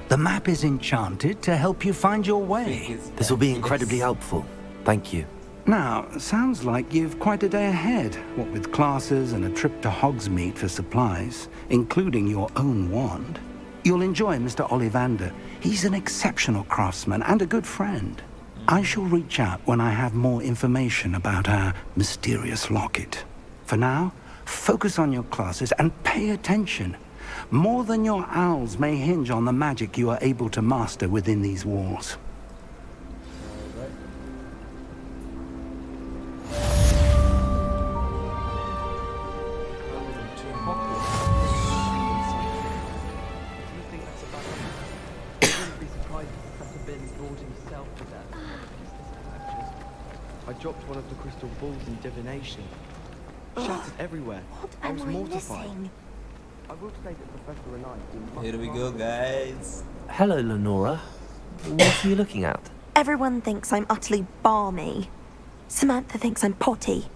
The map is enchanted to help you find your way. This will be incredibly helpful. Thank you. Now, sounds like you've quite a day ahead, what with classes and a trip to Hogsmeade for supplies, including your own wand. You'll enjoy Mr. Ollivander. He's an exceptional craftsman and a good friend. I shall reach out when I have more information about our mysterious locket. For now, focus on your classes and pay attention. More than your owls may hinge on the magic you are able to master within these walls. I dropped one of the crystal balls in divination. Shattered everywhere. I was mortified. I will say that Professor and I do much. Here we go, guys. Hello, Lenora. What are you looking at? Everyone thinks I'm utterly balmy. Samantha thinks I'm potty.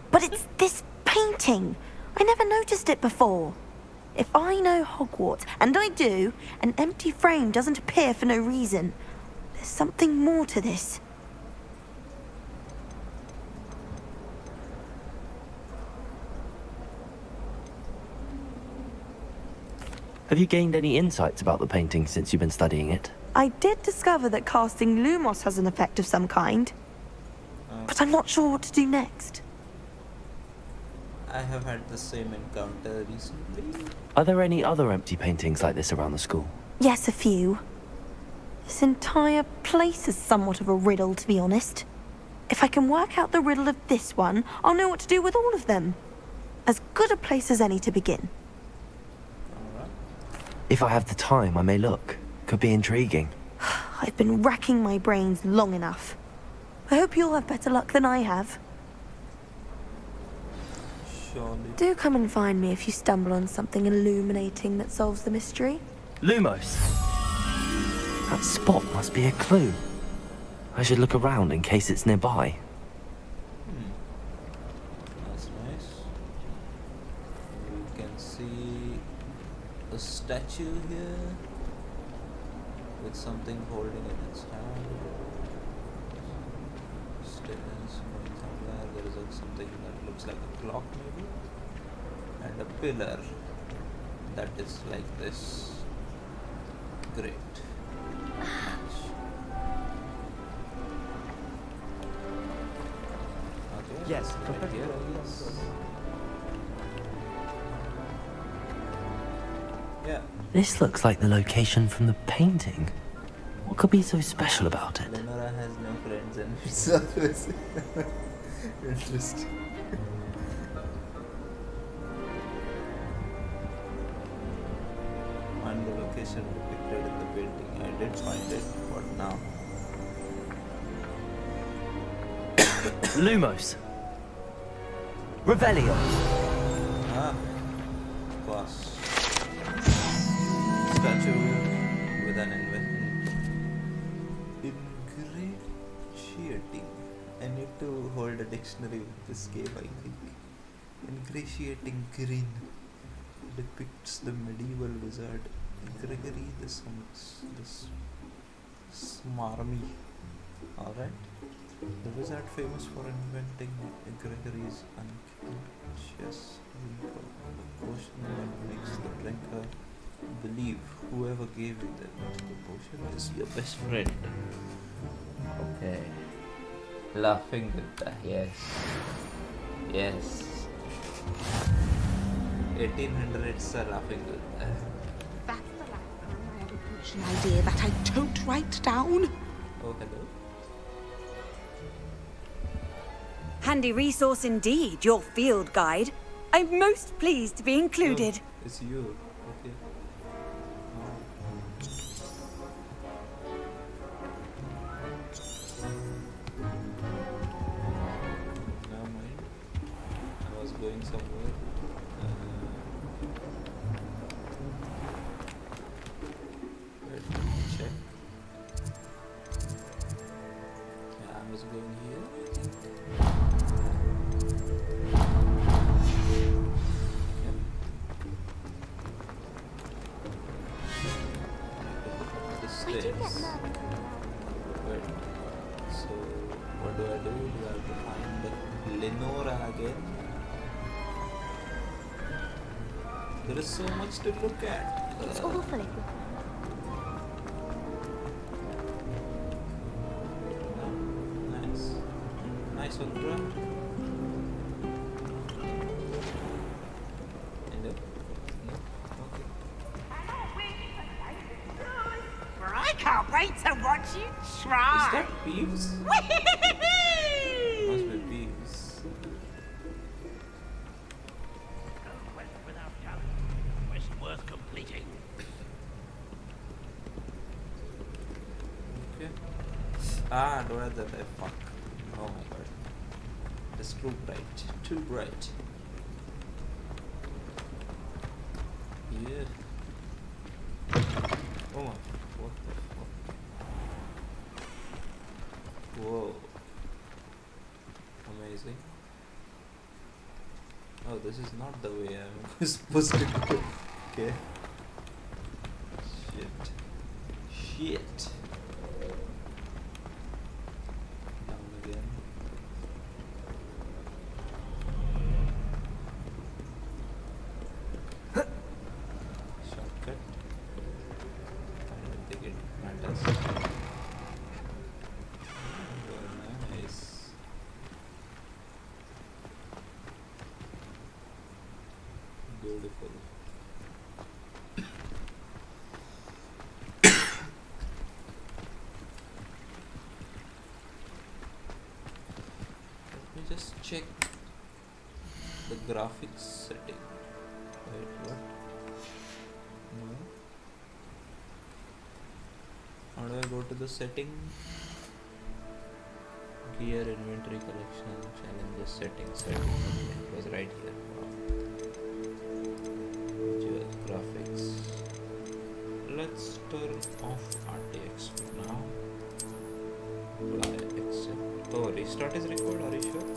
But it's this painting. I never noticed it before. If I know Hogwarts, and I do, an empty frame doesn't appear for no reason. There's something more to this. Have you gained any insights about the painting since you've been studying it? I did discover that casting Lumos has an effect of some kind. But I'm not sure what to do next. I have had the same encounter recently. Are there any other empty paintings like this around the school? Yes, a few. This entire place is somewhat of a riddle, to be honest. If I can work out the riddle of this one, I'll know what to do with all of them. As good a place as any to begin. If I have the time, I may look. Could be intriguing. I've been racking my brains long enough. I hope you'll have better luck than I have. Surely. Do come and find me if you stumble on something illuminating that solves the mystery. Lumos! That spot must be a clue. I should look around in case it's nearby. That's nice. You can see a statue here with something holding in its hand. Stairs going somewhere. There is something that looks like a clock maybe, and a pillar that is like this. Great. Nice. Okay. Yes, right here, I guess. Yeah. This looks like the location from the painting. What could be so special about it? Lenora has no friends and it's always interesting. Find the location depicted in the painting. I did find it, but now. Lumos! Revelio! Ah, of course. cave, I think. Ingratiating grin depicts the medieval wizard Gregory the Smarmy. Alright. The wizard famous for inventing Gregory's unconscious potion that makes the drinker believe whoever gave him the potion is your best friend. Okay. Laughing Gupta, yes. Yes. 1800s are laughing Gupta. That's the last time I had a potion idea that I don't write down. Oh, hello. Handy resource indeed, your field guide. I'm most pleased to be included. Oh, it's you. Okay. Never mind. I was going somewhere. Let me check. Yeah, I was going here, I think. Where did you get Stairs. Wait. So what do? Do I have to find Lenora again? There is so much to look at. It's awfully. Nice. Nice one, bro. Hello? No? Okay. I can't wait to watch you try. Is that Peeves? Must be Peeves. Quest worth completing. Okay. Ah, don't have that. Fuck. Oh my god. It's too bright. Too bright. Yeah. Oh my. What the fuck? Whoa. Amazing. Oh, this is not the way I'm supposed to go. Okay. Shit. Shit. Down again. Shortcut. I don't think it matters. Very nice. Beautiful. Let me just check the graphics setting. Wait, what? No. How do I go to the setting? Gear, inventory, collection, challenges, settings. Okay, it was right here. Wow. Visual graphics. Let's turn off RTX for now. Apply, accept. Oh, restart is required. Are you sure?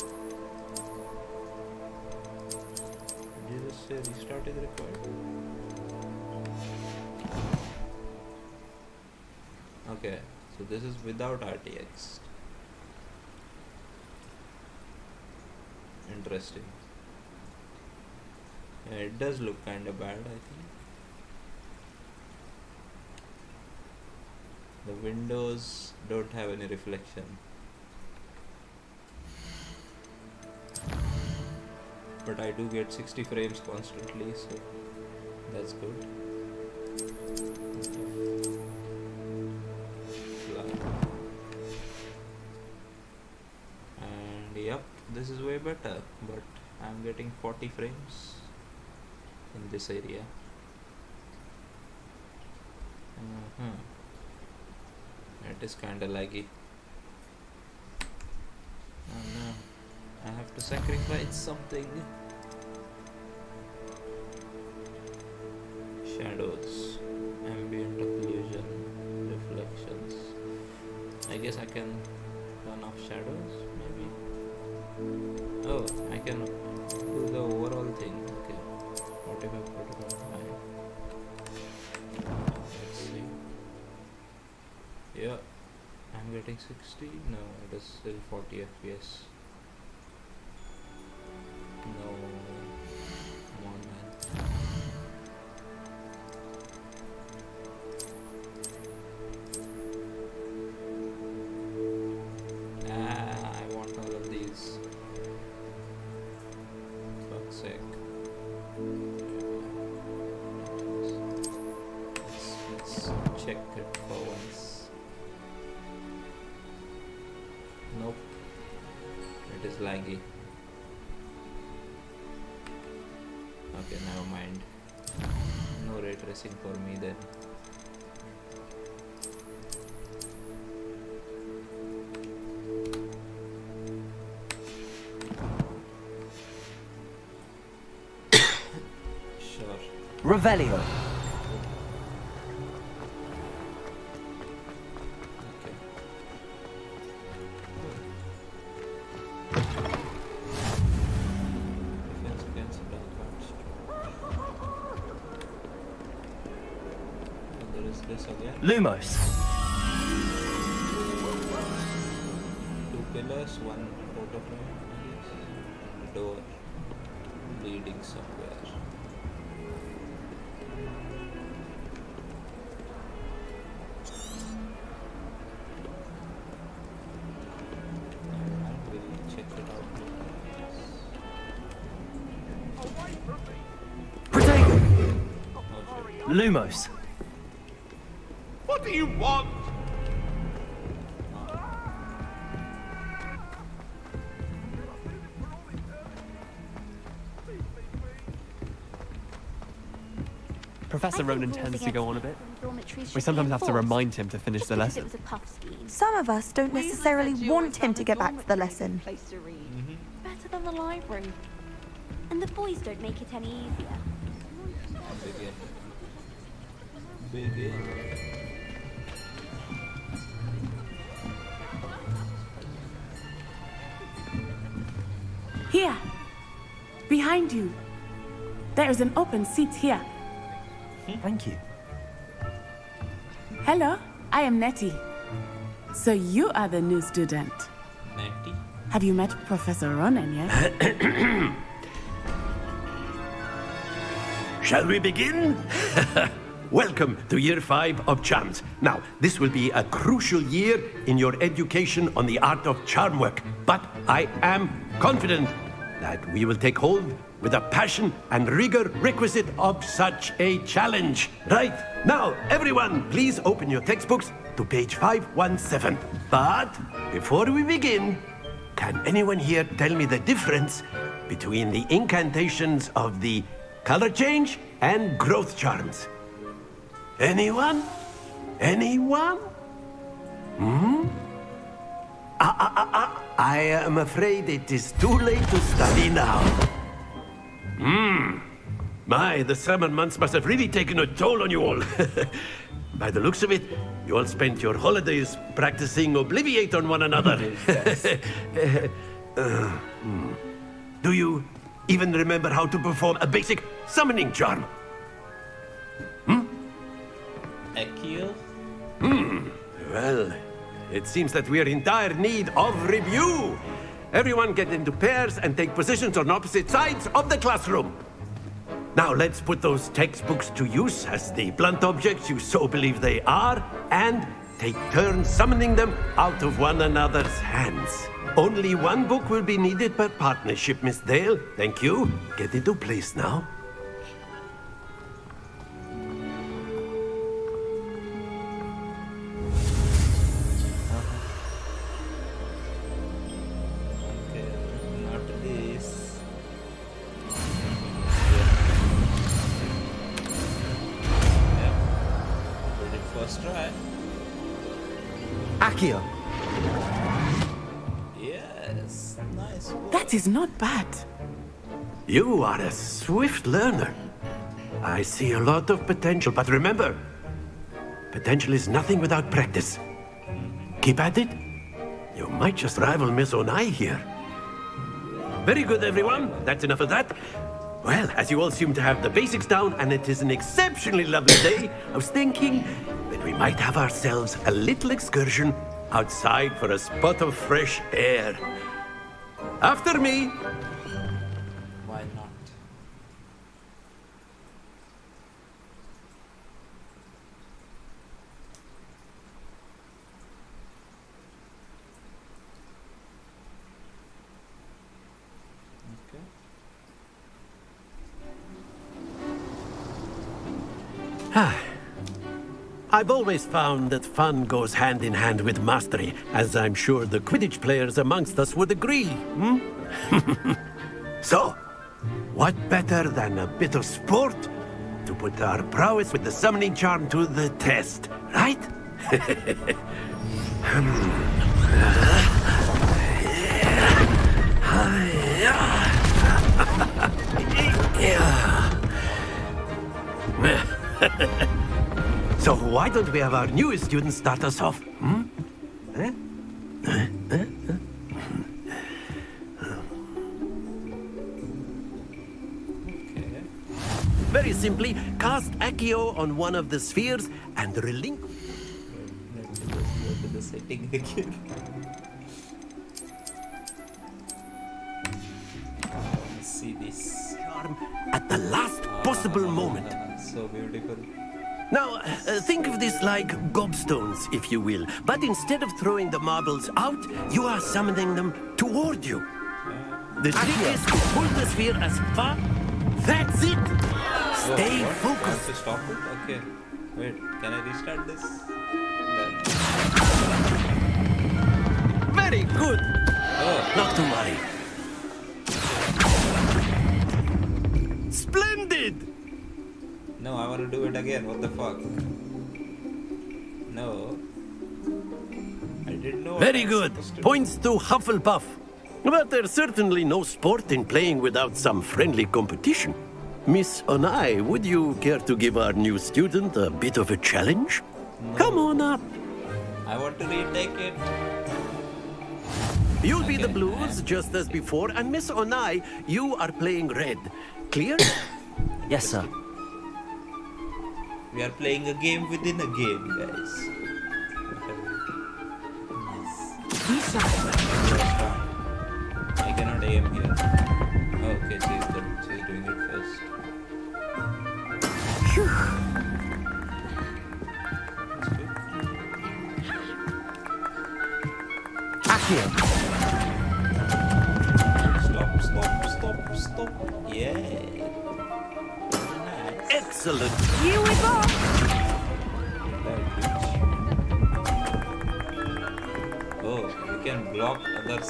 Did you just say restart is required? Okay, so this is without RTX. Interesting. Yeah, it does look kinda bad, I think. The windows don't have any reflection. But I do get 60 frames constantly, so that's good. And yep, this is way better, but I'm getting 40 frames in this area. It is kinda laggy. Oh no, I have to sacrifice something. Shadows, ambient occlusion, reflections. I guess I can turn off shadows, maybe. Oh, running 60? No, it is still 40 FPS. No, come on, man. I want all of these. Fuck's sake. Let's check it for once. Nope. It is laggy. Okay, never mind. No ray tracing for me then. Sure. Revelio. Lumos. 2 pillars, 1 photo frame, I guess, and a door leading somewhere. Alright, we'll check it out. Protego. Lumos. What do you want? Professor Ronan tends to go on a bit. We sometimes have to remind him to finish the lesson. Some of us don't necessarily want him to get back to the lesson. Better than the library. And the boys don't make it any easier. Begin. Here, behind you. There is an open seat here. Thank you. Hello, I am Nettie. So you are the new student. Nettie? Have you met Professor Ronan yet? Shall we begin? Welcome to Year 5 of Charms. Now, this will be a crucial year in your education on the art of charm work, but I am confident that we will take hold with the passion and rigor requisite of such a challenge. Right, now, everyone, please open your textbooks to page 517. But before we begin, can anyone here tell me the difference between the incantations of the color change and growth charms? Anyone? Anyone? I am afraid it is too late to study now. My, the summer months must have really taken a toll on you all. By the looks of it, you all spent your holidays practicing Obliviate on one another. Do you even remember how to perform a basic summoning charm? Akio? Well, it seems that we are in dire need of review. Everyone get into pairs and take positions on opposite sides of the classroom. Now let's put those textbooks to use as the blunt objects you so believe they are, and take turns summoning them out of one another's hands. Only one book will be needed per partnership, Miss Dale. Thank you. Get into place now. Accio. Yes, nice work. That is not bad. You are a swift learner. I see a lot of potential, but remember, potential is nothing without practice. Keep at it. You might just rival Miss Onai here. Very good, everyone. That's enough of that. Well, as you all seem to have the basics down, and it is an exceptionally lovely day, I was thinking that we might have ourselves a little excursion outside for a spot of fresh air. After me. Why not? I've always found that fun goes hand in hand with mastery, as I'm sure the Quidditch players amongst us would agree. So, what better than a bit of sport to put our prowess with the summoning charm to the test, right? So why don't we have our newest student start us off? Very simply, cast Accio on one of the spheres and relinquish. Let's go to the setting again. Let's see this. Charm at the last possible moment. So beautiful. Now, think of this like gobstones, if you will. But instead of throwing the marbles out, you are summoning them toward you. The trick is to pull the sphere as far... That's it! Stay focused. I have to stop it? Okay. Wait, can I restart this? Very good! Oh. Not to worry. Splendid! No, I want to do it again. What the fuck? No. I didn't know. Very good. Points to Hufflepuff. But there's certainly no sport in playing without some friendly competition. Miss Onai, would you care to give our new student a bit of a challenge? No. Come on up. I want to retake it. You'll be the blues, just as before, and Miss Onai, you are playing red. Clear? Yes, sir. We are playing a game within a game, guys. I cannot aim here. Oh, okay, she's doing it first. Stop. Yeah. Nice. Excellent. Here we go. Oh, you can block others.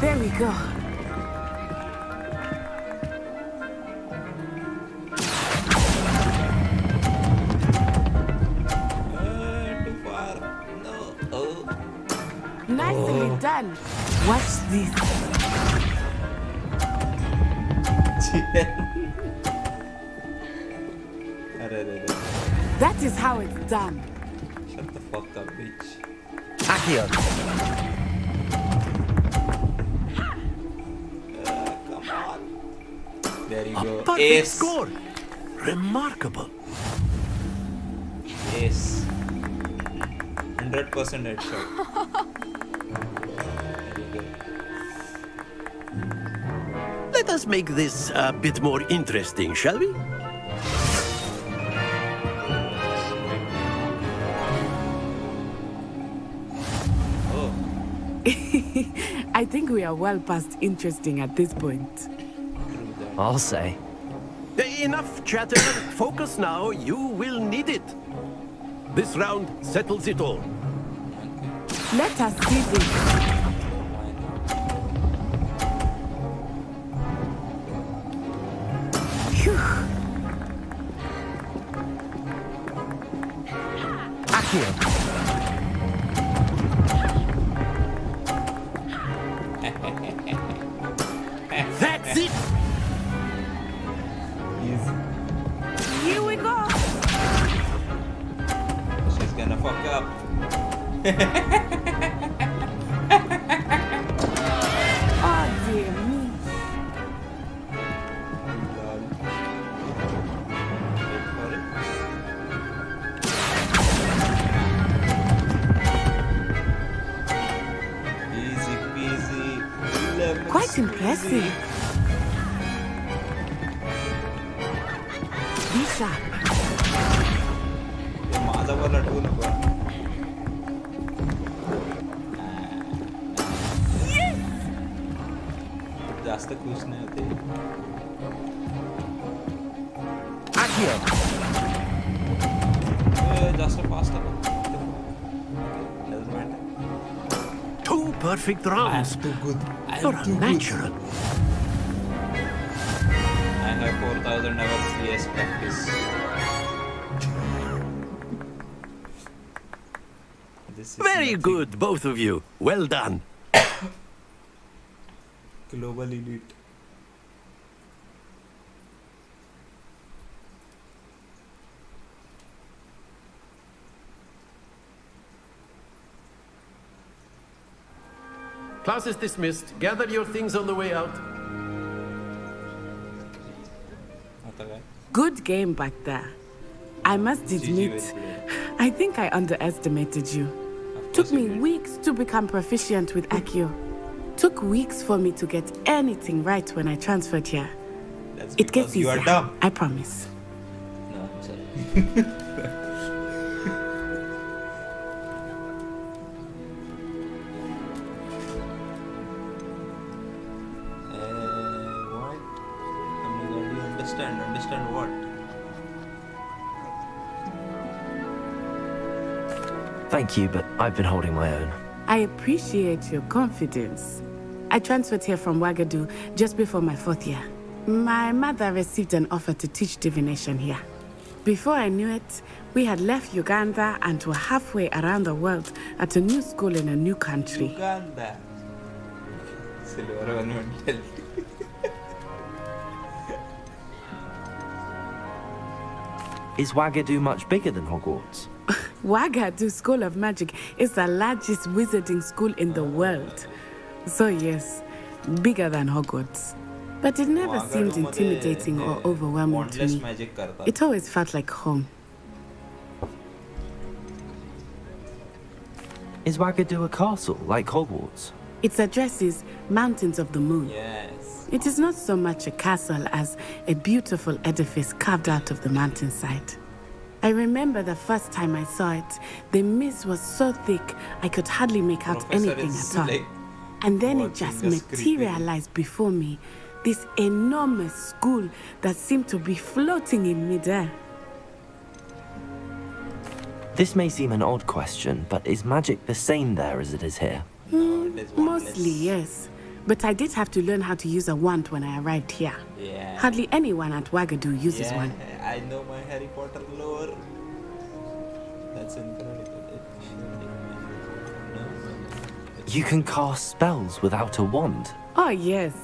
There we go. Too far. No. Oh. Nicely done. Watch this. That is how it's done. Shut the fuck up, bitch. Accio. Come on. There you go. Perfect Ace. score. Remarkable. Yes. 100% headshot. Let us make this a bit more interesting, shall we? I think we are well past interesting at this point. I'll say. Enough chatter. Focus now. You will need it. This round settles it all. Let us see this. Accio. That's it. Here we go. She's gonna fuck up. Oh dear me. Most impressive. Be sharp. माझा वाला to नको. जास्त खुश नाही होते. जास्त fast आहे. Two perfect rounds. Too good. You're unnatural. I have 4,000 hours CS practice. Very good, both of you. Well done. Global elite. Class is dismissed. Gather your things on the way out. Good game back there. I must admit, I think I underestimated you. Took me weeks to become proficient with Accio. Took weeks for me to get anything right when I transferred here. It gets you are easier, dumb. I promise. No, I'm sorry. What? I mean, do you understand? Understand what? Thank you, but I've been holding my own. I appreciate your confidence. I transferred here from Wagadu just before my 4th year. My mother received an offer to teach divination here. Before I knew it, we had left Uganda and were halfway around the world at a new school in a new country. Uganda. Silver one mental. Is Wagadu much bigger than Hogwarts? Wagadu School of Magic is the largest wizarding school in the world. So yes, bigger than Hogwarts. But it never seemed intimidating or overwhelming to me. It always felt like home. Is Wagadu a castle, like Hogwarts? Its address is Mountains of the Moon. Yes. It is not so much a castle as a beautiful edifice carved out of the mountainside. I remember the first time I saw it, the mist was so thick I could hardly make out anything at all. And then it just materialized before me, this enormous school that seemed to be floating in midair. This may seem an odd question, but is magic the same there as it is here? Mostly, yes. But I did have to learn how to use a wand when I arrived here. Yeah. Hardly anyone at Wagadu uses one. I know my Harry Potter lore. That's incredible. You can cast spells without a wand? Oh, yes.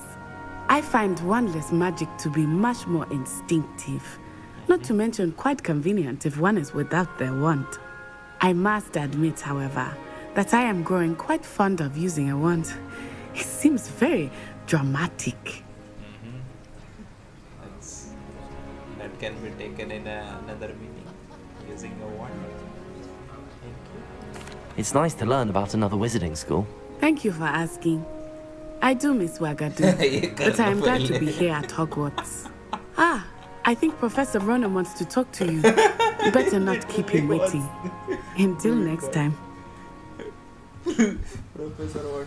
I find wandless magic to be much more instinctive. Not to mention quite convenient if one is without their wand. I must admit, however, that I am growing quite fond of using a wand. It seems very dramatic. That can be taken in another meaning. Using a wand. It's nice to learn about another wizarding school. Thank you for asking. I do miss Wagadu, but I am glad to be here at Hogwarts. Ah, I think Professor Ronan wants to talk to you. You better not keep him waiting. Until next time.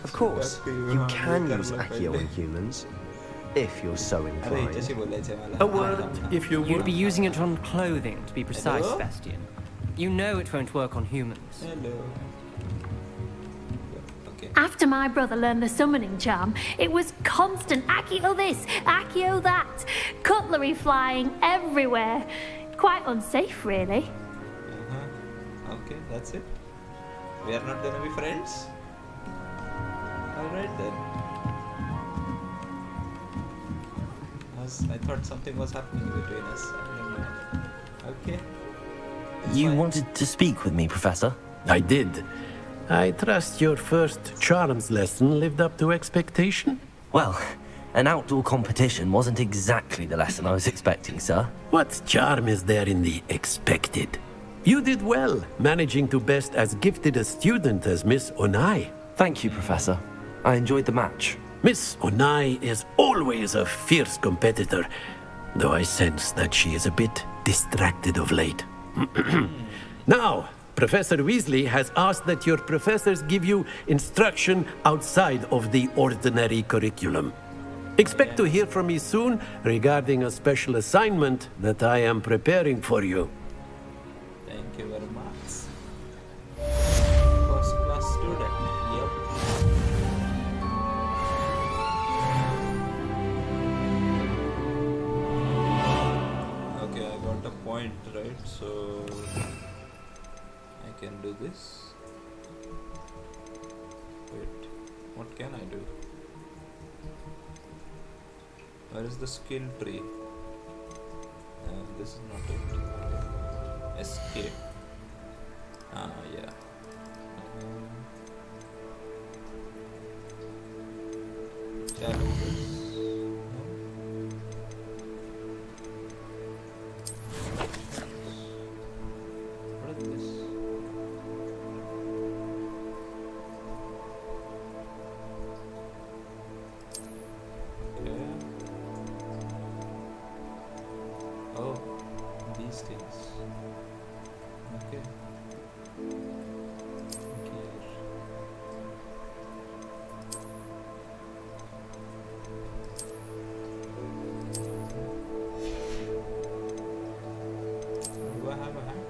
Of course, you can use Accio on humans, if you're so inclined. A word, if you You'd would. be using it on clothing, to be precise, Bastian. You know it won't work on humans. Hello. Okay. After my brother learned the summoning charm, it was constant Accio this, Accio that, cutlery flying everywhere. Quite unsafe, really. Okay, that's it. We are not gonna be friends? Alright then. I thought something was happening between us. I don't know. Okay. You wanted to speak with me, Professor? I did. I trust your first charms lesson lived up to expectation? Well, an outdoor competition wasn't exactly the lesson I was expecting, sir. What charm is there in the expected? You did well, managing to best as gifted a student as Miss Onai. Thank you, Professor. I enjoyed the match. Miss Onai is always a fierce competitor, though I sense that she is a bit distracted of late. Now, Professor Weasley has asked that your professors give you instruction outside of the ordinary curriculum. Expect to hear from me soon regarding a special assignment that I am preparing for you. Thank you very much. First class student. Yep. Okay, I got a point, right? So I can do this. Wait, what can I do? Where is the skill tree? This is not it. Escape. Yeah. Challenges. What is this? Oh, these things. Okay. Do I have a hat?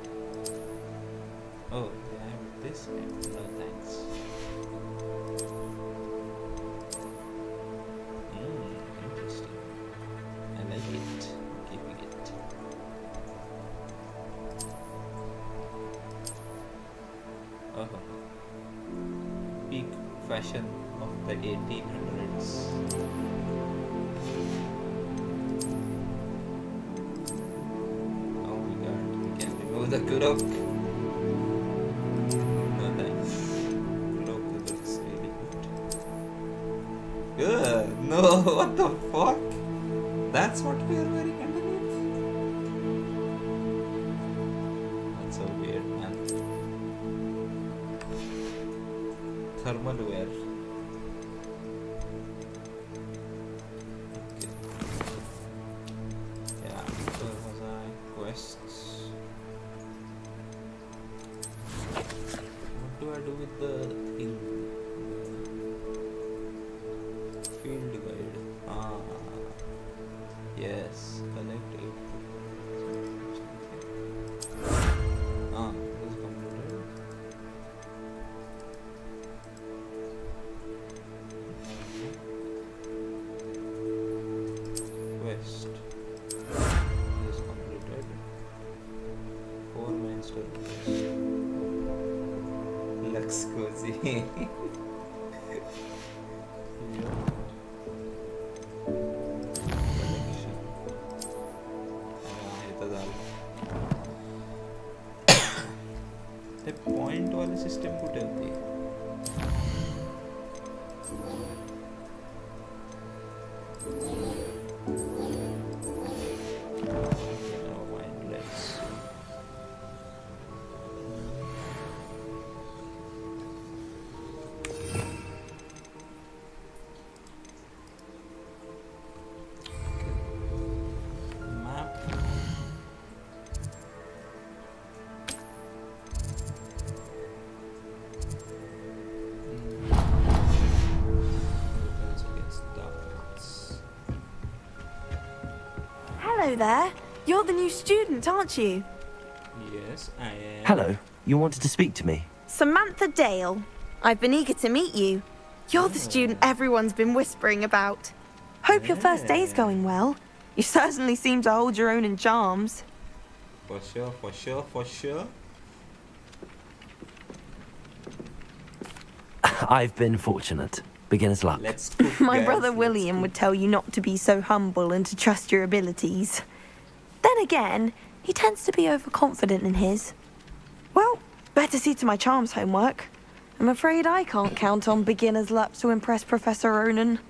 Oh, I have this hat. No, thanks. Interesting. I like it. Keeping it. Oh, peak fashion of the 1800s. Oh my god, we can remove the cloak. No thanks. Cloak looks really good. Good. No, what the fuck? That's what we are wearing underneath? That's so weird, man. Thermal wear. Okay. Yeah, where was I? Quests. What do I do with the thing? Field guide. Yes, collect it. This is completed. Quest. This is completed. 4 main stories. Looks cozy. The point वाले system को टेलती है Hello there. You're the new student, aren't you? Yes, I am. Hello, you wanted to speak to me? Samantha Dale. I've been eager to meet you. You're the student everyone's been whispering about. Hope your first day's going well. You certainly seem to hold your own in charms. For sure, for sure, for sure. I've been fortunate. Beginner's luck. Let's My brother William would tell you not to be so humble and to trust your abilities. Then again, he tends to be overconfident in his. Well, better see to my charms homework. I'm afraid I can't count on beginner's luck to impress Professor Ronan.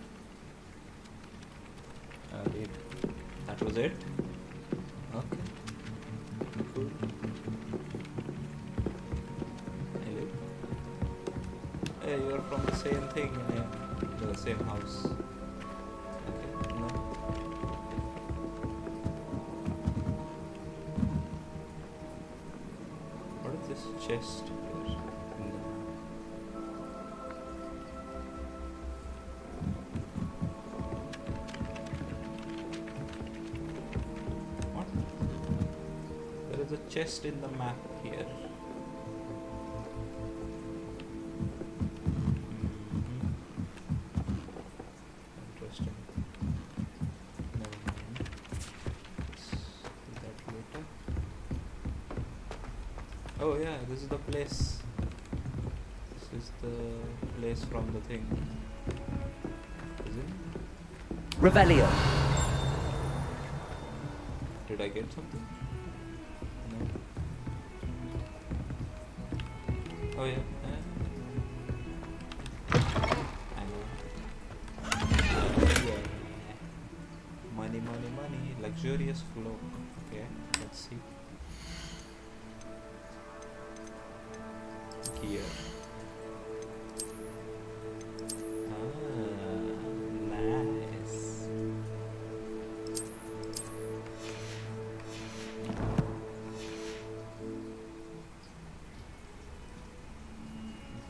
That was it? Okay. Cool. Hello. Hey, you're from the same thing. the same house. Okay, no. What is this chest here? No. What? There is a chest in the map here. Interesting. Never mind. Let's do that later. Oh yeah, this is the place. This is the place from the thing. Is it? Revelio. Did I get something? No. Oh yeah. I know. Yeah. Money, money, money. Luxurious flow. Okay, let's see. Gear. Nice.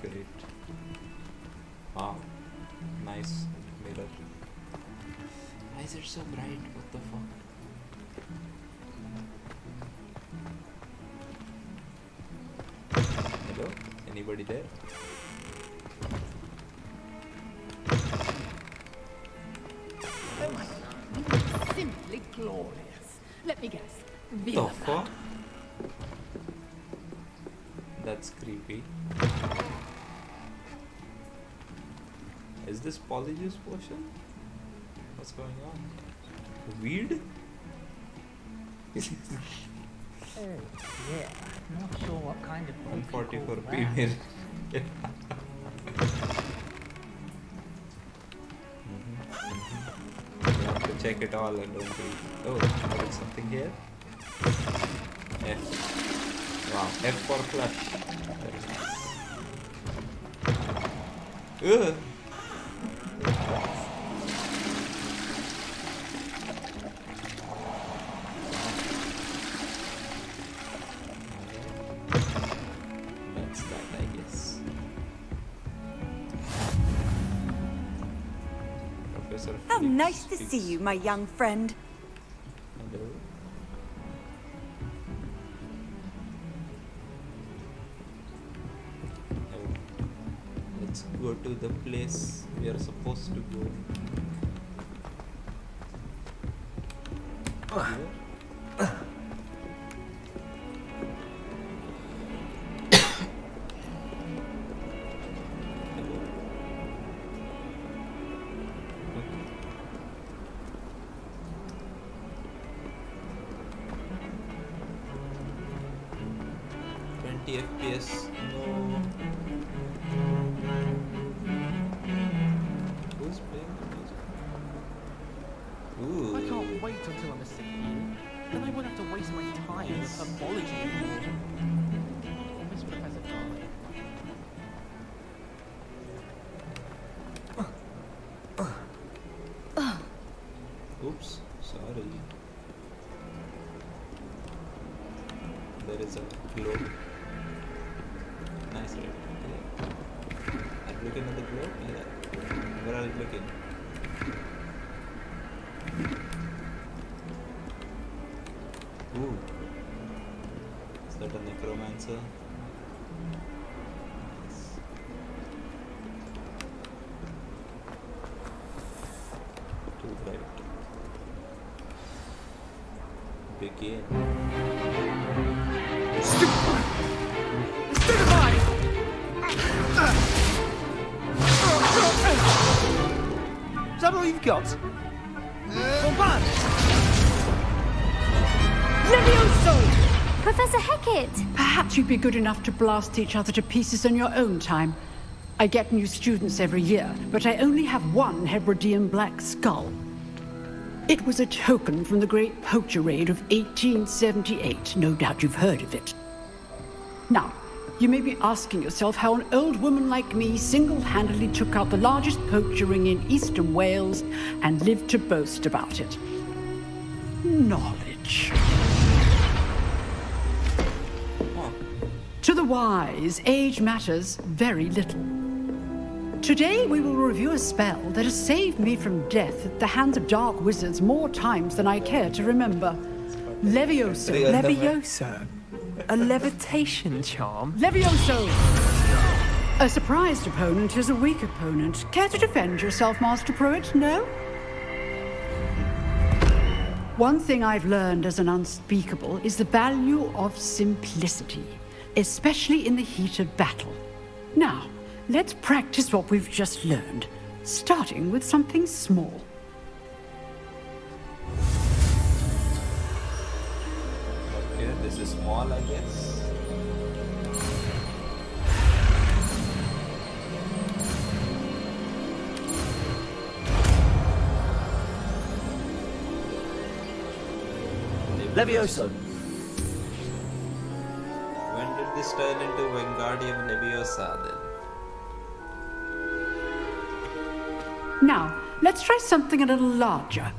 Great. Wow. Nice mirror. Why is it so bright? What the fuck? Hello? Anybody there? Oh my god, you are simply glorious. Let me guess. The fuck? That's creepy. Is this polyjuice potion? What's going on? Weed? Oh, yeah. Not sure what kind of 144p mirror. You have to check it all and don't read. Oh, there is something here. F. Wow, F for flush. Very nice. Ugh. That's that, I guess. Professor How Felix nice to speaks. see you, my young friend. Hello. Let's go to the place we are supposed to go. Here? Hello. Okay. 20 FPS. No. Who's playing the music? Ooh. I can't wait until I'm a sick you. Then I won't have to waste my time with herbology anymore. I miss Professor Garland. Oops, sorry. There is a globe. Nice, right? Okay. Are you looking at the globe? Yeah. Where are you looking? Ooh. Is that a necromancer? Nice. To the right. Begin. Is that all you've got? Professor Hecat! Perhaps you'd be good enough to blast each other to pieces on your own time. I get new students every year, but I only have one Hebridean black skull. It was a token from the Great Poacher Raid of 1878. No doubt you've heard of it. Now, you may be asking yourself how an old woman like me single-handedly took out the largest poacher ring in eastern Wales and lived to boast about it. Knowledge. To the wise, age matters very little. Today we will review a spell that has saved me from death at the hands of dark wizards more times than I care to remember. Levioso. Levioso? A levitation charm? Levioso! A surprised opponent is a weak opponent. Care to defend yourself, Master Pruitt? No? One thing I've learned as an unspeakable is the value of simplicity, especially in the heat of battle. Now, let's practice what we've just learned, starting with something small. Okay, this is small, I guess. Levioso. When did this turn into Wingardium Leviosa then? Now, let's try something a little larger.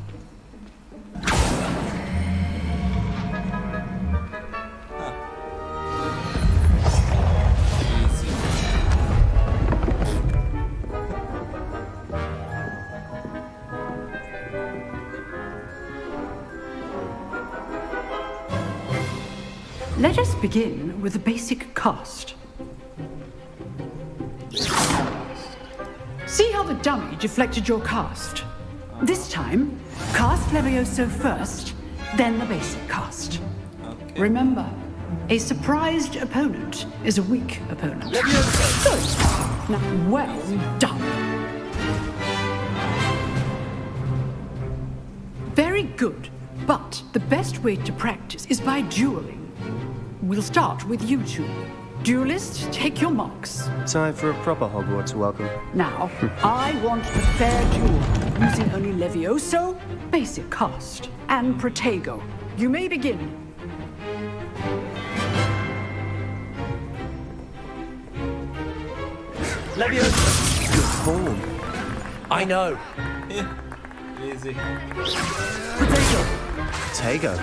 Let us begin with the basic cast. See how the dummy deflected your cast? This time, cast Levioso first, then the basic cast. Okay. Remember, a surprised opponent is a weak opponent. Good. Now, well done. Very good, but the best way to practice is by dueling. We'll start with you two. Duelists, take your marks. Time for a proper Hogwarts welcome. Now, I want a fair duel, using only Levioso, basic cast, and Protego. You may begin. Levioso. Good form. I know. Easy. Protego. Tego.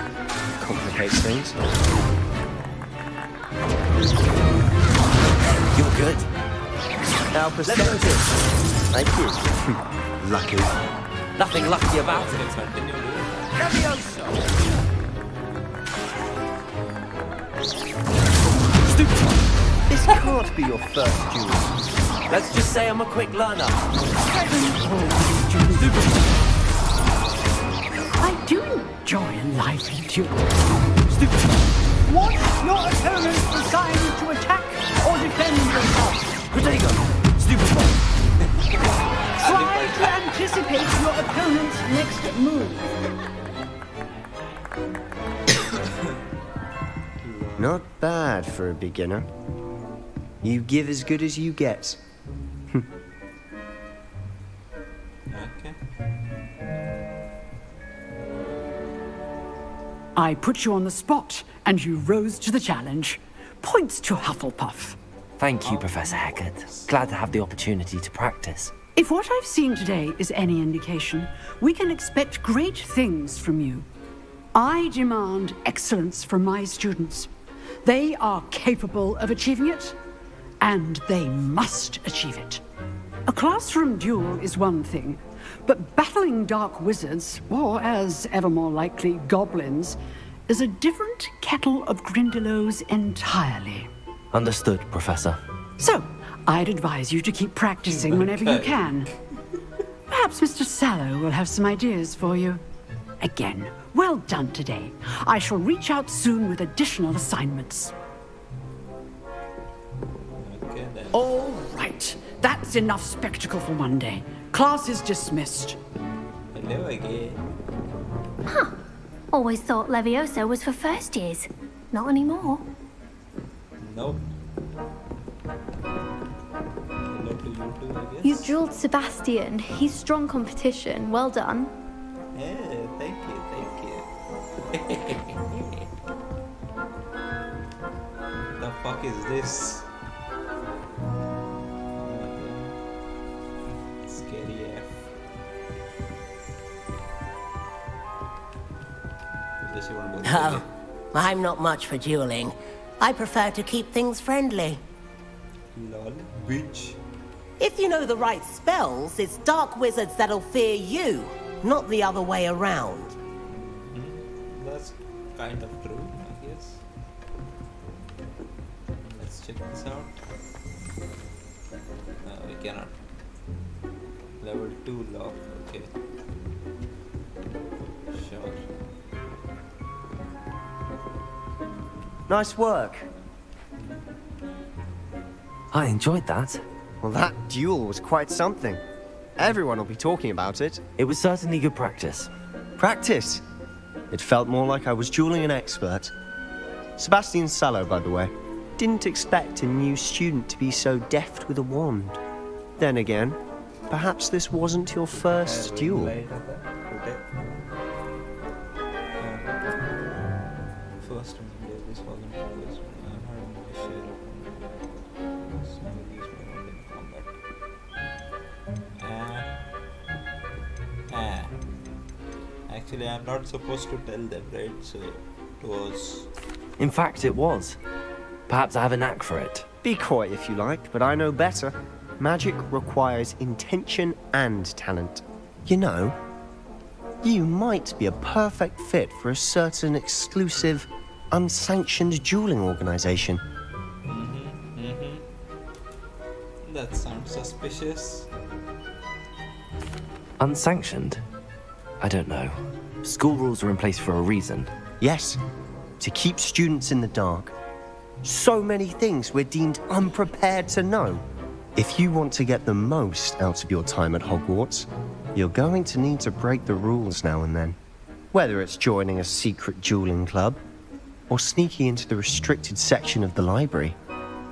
Complicates things. You're good. Now perspective. Thank you. Lucky. Nothing lucky about it. Levioso. Stupid. This can't be your first duel. Let's just say I'm a quick learner. I do enjoy a lively duel. Watch your opponent decide to attack or defend yourself. Protego. Stupid one. Try to anticipate your opponent's next move. Not bad for a beginner. You give as good as you get. Okay. I put you on the spot, and you rose to the challenge. Points to Hufflepuff. Thank you, Professor Hecat. Glad to have the opportunity to practice. If what I've seen today is any indication, we can expect great things from you. I demand excellence from my students. They are capable of achieving it, and they must achieve it. A classroom duel is one thing, but battling dark wizards, or as ever more likely, goblins, is a different kettle of Grindylows entirely. Understood, Professor. So, I'd advise you to keep practicing whenever you can. Perhaps Mr. Sallow will have some ideas for you. Again, well done today. I shall reach out soon with additional assignments. Okay then. All right. That's enough spectacle for one day. Class is dismissed. Hello again. Huh. Always thought Levioso was for first years. Not anymore. Nope. Hello to you too, I guess. You dueled Sebastian. He's strong competition. Well done. Yeah, thank you, thank you. The fuck is this? No, I'm not much for dueling. I prefer to keep things friendly. Lol, bitch. If you know the right spells, it's dark wizards that'll fear you, not the other way around. That's kind of true, I guess. Let's check this out. No, we cannot. Level 2 lock, okay. Sure. Nice work. I enjoyed that. Well, that duel was quite something. Everyone will be talking about it. It was certainly good practice. Practice? It felt more like I was dueling an expert. Sebastian Sallow, by the way. Didn't expect a new student to be so deft with a wand. Then again, perhaps this wasn't your first duel. First one, this wasn't the first one. I'm having my share of some of these were not in combat. Actually, I'm not supposed to tell them, right? So it was. In fact, it was. Perhaps I have a knack for it. Be coy if you like, but I know better. Magic requires intention and talent. You know, you might be a perfect fit for a certain exclusive, unsanctioned dueling organization. That sounds suspicious. Unsanctioned? I don't know. School rules are in place for a reason. Yes, to keep students in the dark. So many things we're deemed unprepared to know. If you want to get the most out of your time at Hogwarts, you're going to need to break the rules now and then. Whether it's joining a secret dueling club, or sneaking into the restricted section of the library,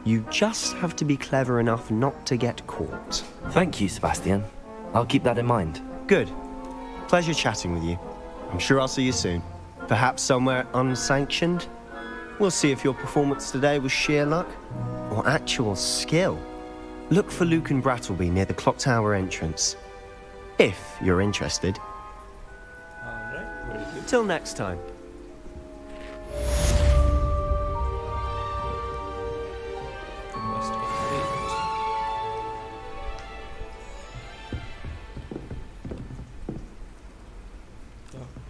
you just have to be clever enough not to get caught. Thank you, Sebastian. I'll keep that in mind. Good. Pleasure chatting with you. I'm sure I'll see you soon. Perhaps somewhere unsanctioned? We'll see if your performance today was sheer luck or actual skill. Look for Luke and Brattleby near the clock tower entrance. If you're interested. Alright, very good. Till next time.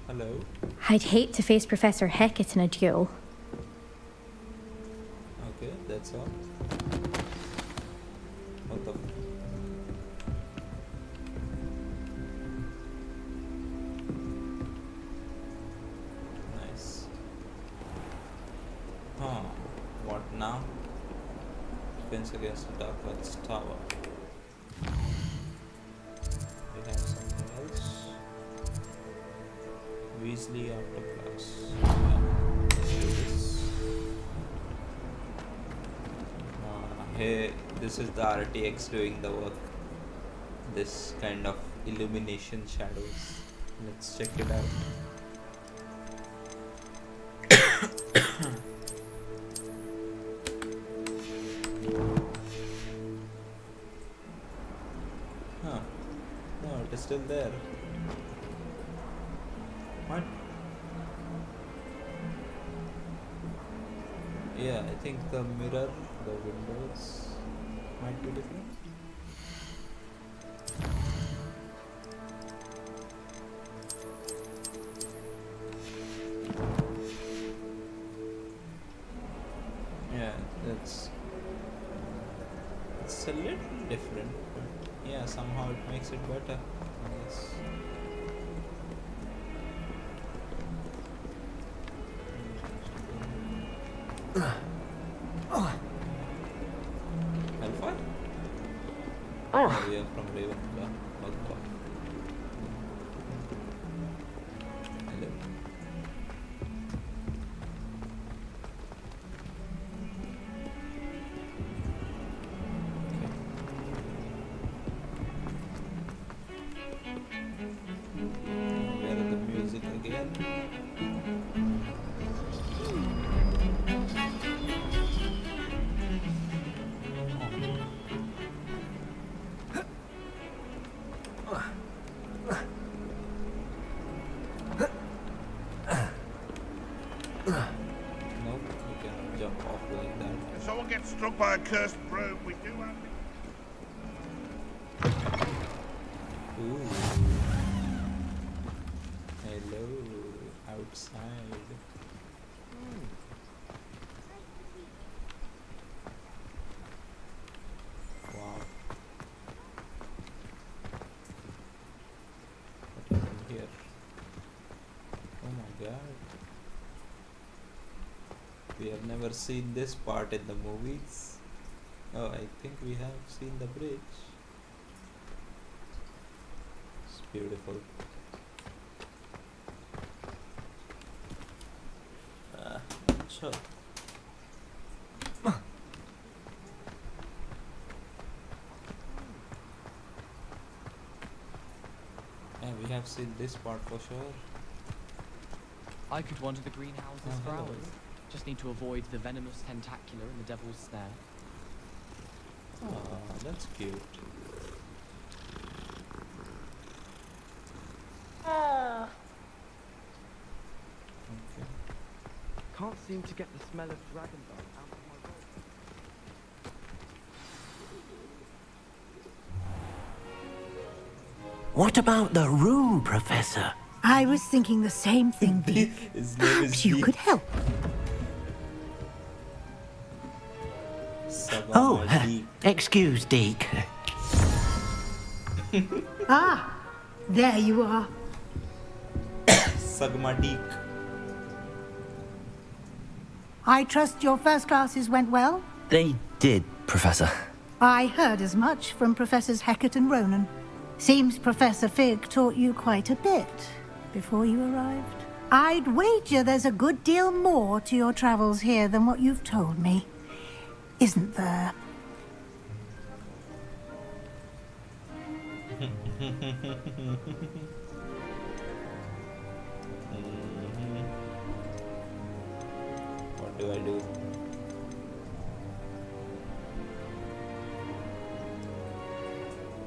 Hello. I'd hate to face Professor Hecat in a duel. Okay, that's all. What the? Nice. Huh. What now? Defense against the Hogwarts Tower. We have something else. Weasley after class. Let's do this. Hey, this is the RTX doing the work. This kind of illumination shadows. Let's check it out. Huh. No, it is still there. What? Yeah, I think the mirror, the windows might be different. Yeah, it's a little different, but yeah, somehow it makes it better, I guess. Hellfire? Oh, we are from Ravenclaw. Hello. Where are the music again? Nope, we cannot jump off like that. If someone gets struck by a cursed broom, we do have... Ooh. Hello, outside. Wow. What happened here? Oh my god. We have never seen this part in the movies. Oh, I think we have seen the bridge. It's beautiful. Sure. Yeah, we have seen this part for sure. I could wander the greenhouses for hello. hours. Just need to avoid the venomous tentacular and the devil's snare. Oh, that's cute. Okay. Can't seem to get the smell of dragon dung out of my robe. What about the room, Professor? I was thinking the same thing, Deke. His name is Perhaps you Deke. could help. Oh, excuse, Deke. Ah, there you are. Sagma Deek. I trust your first classes went well? They did, Professor. I heard as much from Professors Hecat and Ronan. Seems Professor Fig taught you quite a bit before you arrived. I'd wager there's a good deal more to your travels here than what you've told me. Isn't there? What do I do?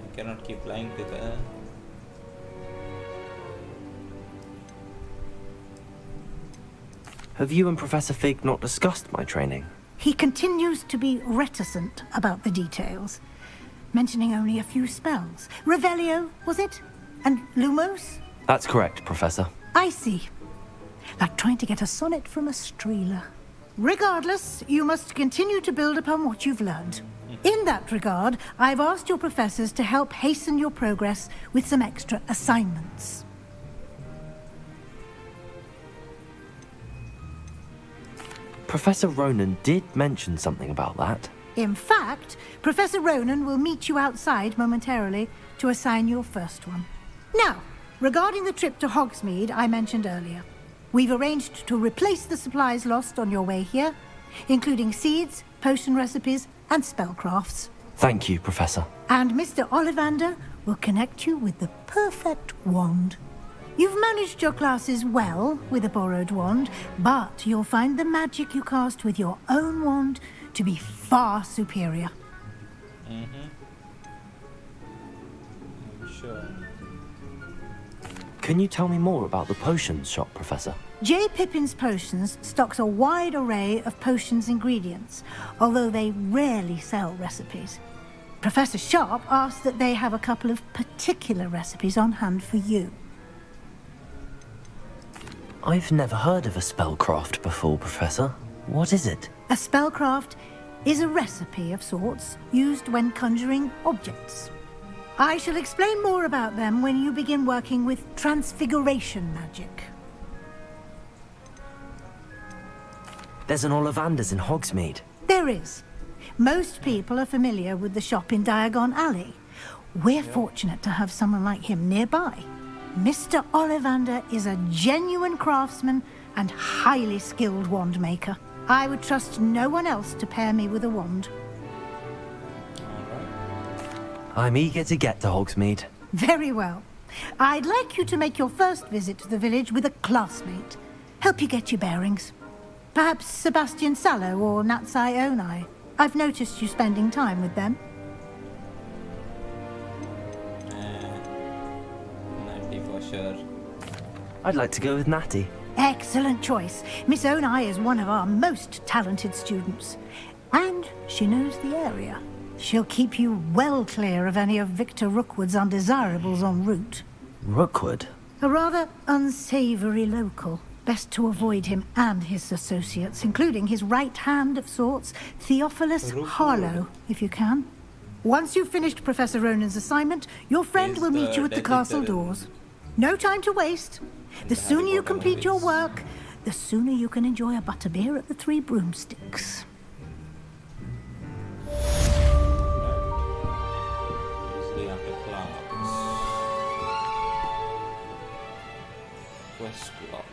I cannot keep lying to her. Have you and Professor Fig not discussed my training? He continues to be reticent about the details, mentioning only a few spells. Revelio, was it? And Lumos? That's correct, Professor. I see. Like trying to get a sonnet from a streeler. Regardless, you must continue to build upon what you've learned. In that regard, I've asked your professors to help hasten your progress with some extra assignments. Professor Ronan did mention something about that. In fact, Professor Ronan will meet you outside momentarily to assign your first one. Now, regarding the trip to Hogsmeade I mentioned earlier, we've arranged to replace the supplies lost on your way here, including seeds, potion recipes, and spellcrafts. Thank you, Professor. And Mr. Ollivander will connect you with the perfect wand. You've managed your classes well with a borrowed wand, but you'll find the magic you cast with your own wand to be far superior. I'm sure. Can you tell me more about the potions shop, Professor? J. Pippin's Potions stocks a wide array of potions ingredients, although they rarely sell recipes. Professor Sharp asked that they have a couple of particular recipes on hand for you. I've never heard of a spellcraft before, Professor. What is it? A spellcraft is a recipe of sorts used when conjuring objects. I shall explain more about them when you begin working with transfiguration magic. There's an Ollivander's in Hogsmeade. There is. Most people are familiar with the shop in Diagon Alley. We're fortunate to have someone like him nearby. Mr. Ollivander is a genuine craftsman and highly skilled wand maker. I would trust no one else to pair me with a wand. I'm eager to get to Hogsmeade. Very well. I'd like you to make your first visit to the village with a classmate. Help you get your bearings. Perhaps Sebastian Sallow or Natsai Onai. I've noticed you spending time with them. Natty for sure. I'd like to go with Natty. Excellent choice. Miss Onai is one of our most talented students. And she knows the area. She'll keep you well clear of any of Victor Rookwood's undesirables en route. Rookwood? A rather unsavory local. Best to avoid him and his associates, including his right hand of sorts, Theophilus Harlow, if you can. Once you've finished Professor Ronan's assignment, your friend will meet you at the castle doors. No time to waste. The sooner you complete your work, the sooner you can enjoy a butterbeer at the Three Broomsticks. Quest log.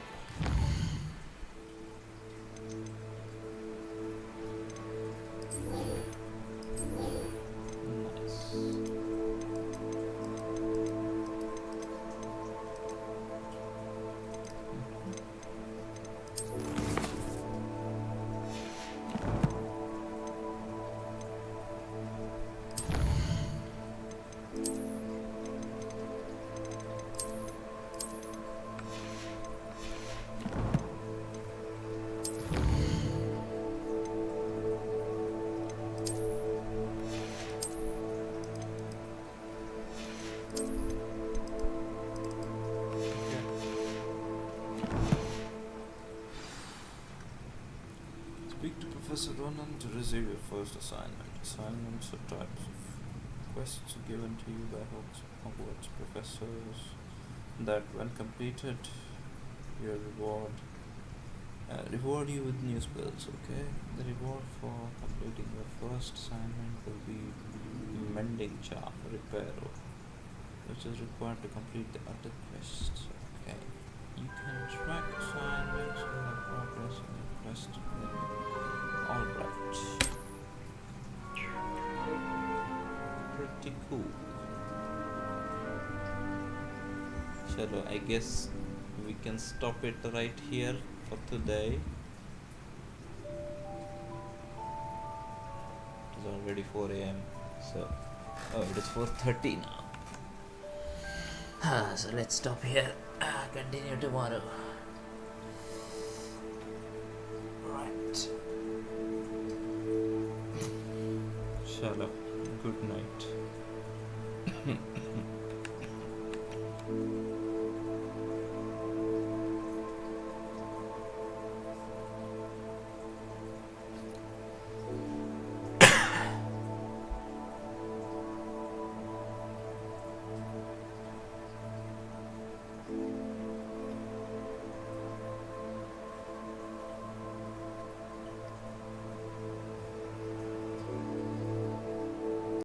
Speak to Professor Ronan to receive your first assignment. Assignments are types of quests given to you by Hogwarts professors that, when completed, your reward you with new spells. Okay, the reward for completing your first assignment will be mending charm reparo, which is required to complete the other quests. Okay, you can track assignments and the progress in your quest. Alright. Pretty cool. Chalo, I guess we can stop it right here for today. It is already 4 AM. So, it is 4:30 now. So let's stop here. Continue tomorrow. Right. Shalom. Good night.